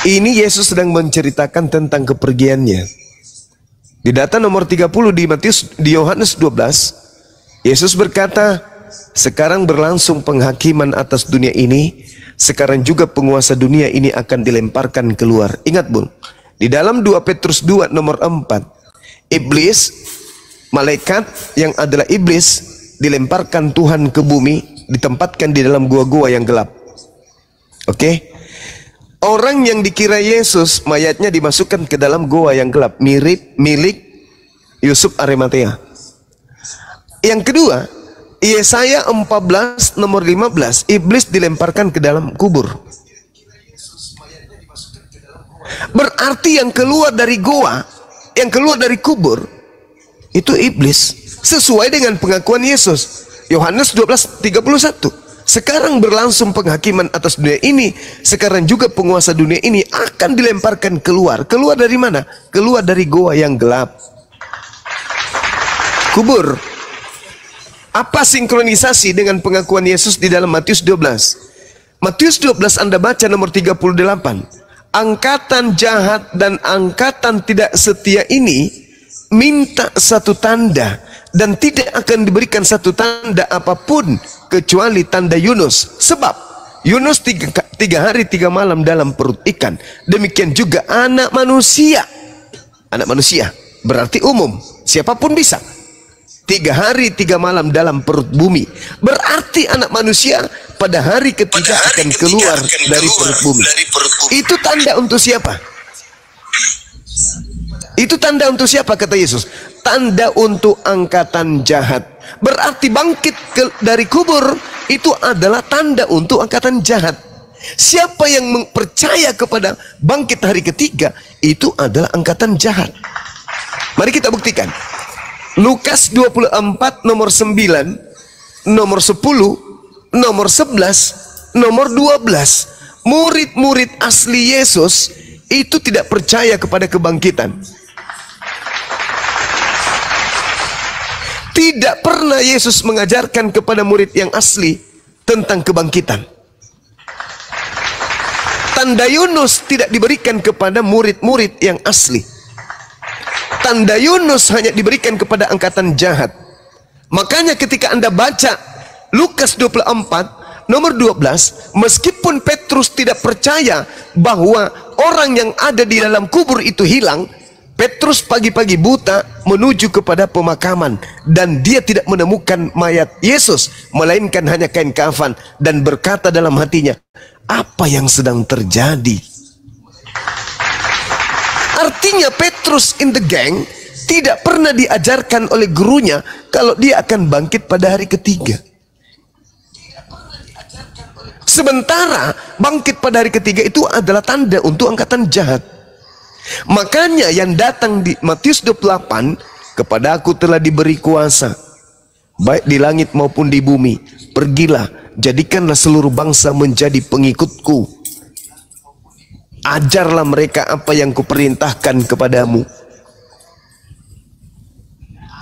Ini Yesus sedang menceritakan tentang kepergiannya. Di data nomor 30 di Yohanes 12, Yesus berkata, sekarang berlangsung penghakiman atas dunia ini. Sekarang juga penguasa dunia ini akan dilemparkan keluar. Ingat bung, di dalam 2 Petrus 2 nomor 4, iblis, malaikat yang adalah iblis, dilemparkan Tuhan ke bumi, ditempatkan di dalam gua-gua yang gelap. Oke? Orang yang dikira Yesus, mayatnya dimasukkan ke dalam gua yang gelap, mirip milik Yusuf Arimatea. Yang kedua, Yesaya 14 nomor 15, iblis dilemparkan ke dalam kubur. Berarti yang keluar dari goa, yang keluar dari kubur itu iblis, sesuai dengan pengakuan Yesus. Yohanes 12:31. Sekarang berlangsung penghakiman atas dunia ini. Sekarang juga penguasa dunia ini akan dilemparkan keluar. Keluar dari mana? Keluar dari goa yang gelap. Kubur. Apa sinkronisasi dengan pengakuan Yesus di dalam Matius 12? Matius 12 Anda baca nomor 38. Angkatan jahat dan angkatan tidak setia ini minta satu tanda, dan tidak akan diberikan satu tanda apapun kecuali tanda Yunus. Sebab Yunus tiga hari 3 malam dalam perut ikan. Demikian juga anak manusia. Anak manusia berarti umum, siapapun bisa. 3 hari 3 malam dalam perut bumi. Berarti anak manusia pada hari ketiga akan keluar dari perut bumi. Itu tanda untuk siapa? Itu tanda untuk siapa kata Yesus? Tanda untuk angkatan jahat. Berarti bangkit dari kubur itu adalah tanda untuk angkatan jahat. Siapa yang percaya kepada bangkit hari ketiga, itu adalah angkatan jahat. Mari kita buktikan. Lukas 24 nomor 9, nomor 10, nomor 11, nomor 12. Murid-murid asli Yesus itu tidak percaya kepada kebangkitan. Tidak pernah Yesus mengajarkan kepada murid yang asli tentang kebangkitan. Tanda Yunus tidak diberikan kepada murid-murid yang asli. Tanda Yunus hanya diberikan kepada angkatan jahat. Makanya ketika Anda baca Lukas 24 nomor 12, meskipun Petrus tidak percaya bahwa orang yang ada di dalam kubur itu hilang, Petrus pagi-pagi buta menuju kepada pemakaman, dan dia tidak menemukan mayat Yesus, melainkan hanya kain kafan, dan berkata dalam hatinya, apa yang sedang terjadi? Artinya Petrus in the gang tidak pernah diajarkan oleh gurunya kalau dia akan bangkit pada hari ketiga. Sementara bangkit pada hari ketiga itu adalah tanda untuk angkatan jahat. Makanya yang datang di Matius 28, kepada aku telah diberi kuasa, baik di langit maupun di bumi. Pergilah, jadikanlah seluruh bangsa menjadi pengikutku. Ajarlah mereka apa yang kuperintahkan kepadamu.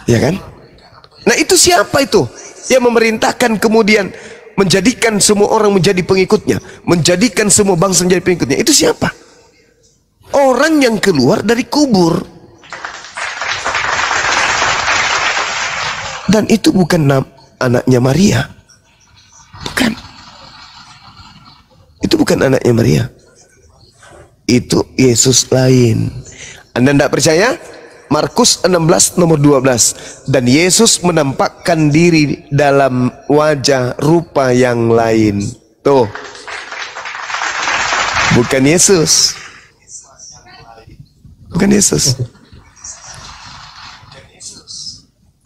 Ya kan? Nah itu siapa itu yang memerintahkan kemudian menjadikan semua orang menjadi pengikutnya, menjadikan semua bangsa menjadi pengikutnya? Itu siapa? Orang yang keluar dari kubur. Dan itu bukan anaknya Maria. Bukan. Itu bukan anaknya Maria. Itu Yesus lain. Anda tidak percaya? Markus 16 nomor 12. Dan Yesus menampakkan diri dalam wajah rupa yang lain. Tuh. Bukan Yesus. Bukan Yesus.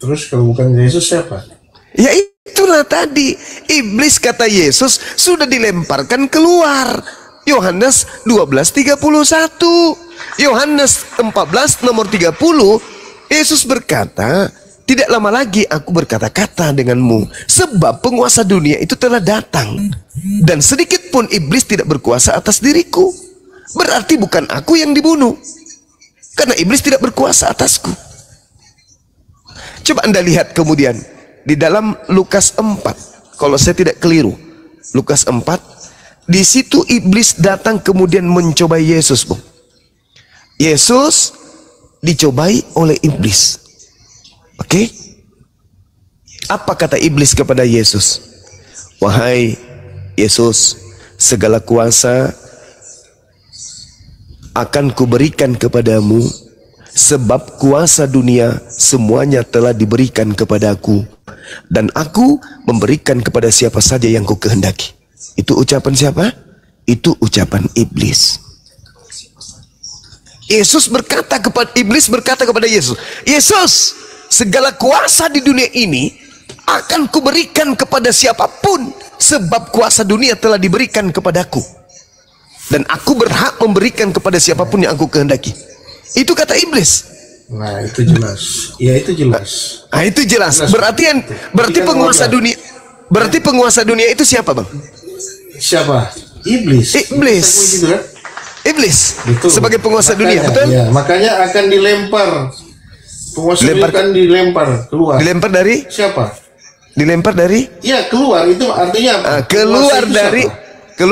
Terus kalau bukan Yesus siapa? Ya itulah tadi. Iblis kata Yesus sudah dilemparkan keluar. Yohanes 12:31. Yohanes 14 nomor 30, Yesus berkata, tidak lama lagi aku berkata-kata denganmu, sebab penguasa dunia itu telah datang, dan sedikit pun iblis tidak berkuasa atas diriku. Berarti bukan aku yang dibunuh, karena iblis tidak berkuasa atasku. Coba Anda lihat kemudian di dalam Lukas 4, kalau saya tidak keliru, Lukas 4, di situ iblis datang kemudian mencobai Yesus, Bung. Yesus dicobai oleh iblis. Oke? Apa kata iblis kepada Yesus? Wahai Yesus, segala kuasa akan kuberikan kepadamu, sebab kuasa dunia semuanya telah diberikan kepadaku, dan aku memberikan kepada siapa saja yang ku kehendaki. Itu ucapan siapa? Itu ucapan iblis. Yesus berkata kepada iblis, berkata kepada Yesus, Yesus, segala kuasa di dunia ini akan kuberikan kepada siapapun, sebab kuasa dunia telah diberikan kepadaku, dan aku berhak memberikan kepada siapapun yang aku kehendaki. Itu kata iblis. Nah itu jelas. Ya itu jelas. Nah itu jelas. Berarti penguasa dunia. Berarti penguasa dunia itu siapa, Bang? Siapa? Iblis. Iblis. Gitu, kan? Iblis. Betul. Sebagai penguasa dunia, betul? Ya, makanya akan dilempar. Penguasa dunia akan dilempar keluar. Dilempar dari siapa? Dilempar dari? Ya keluar, itu artinya apa? Keluar dari siapa?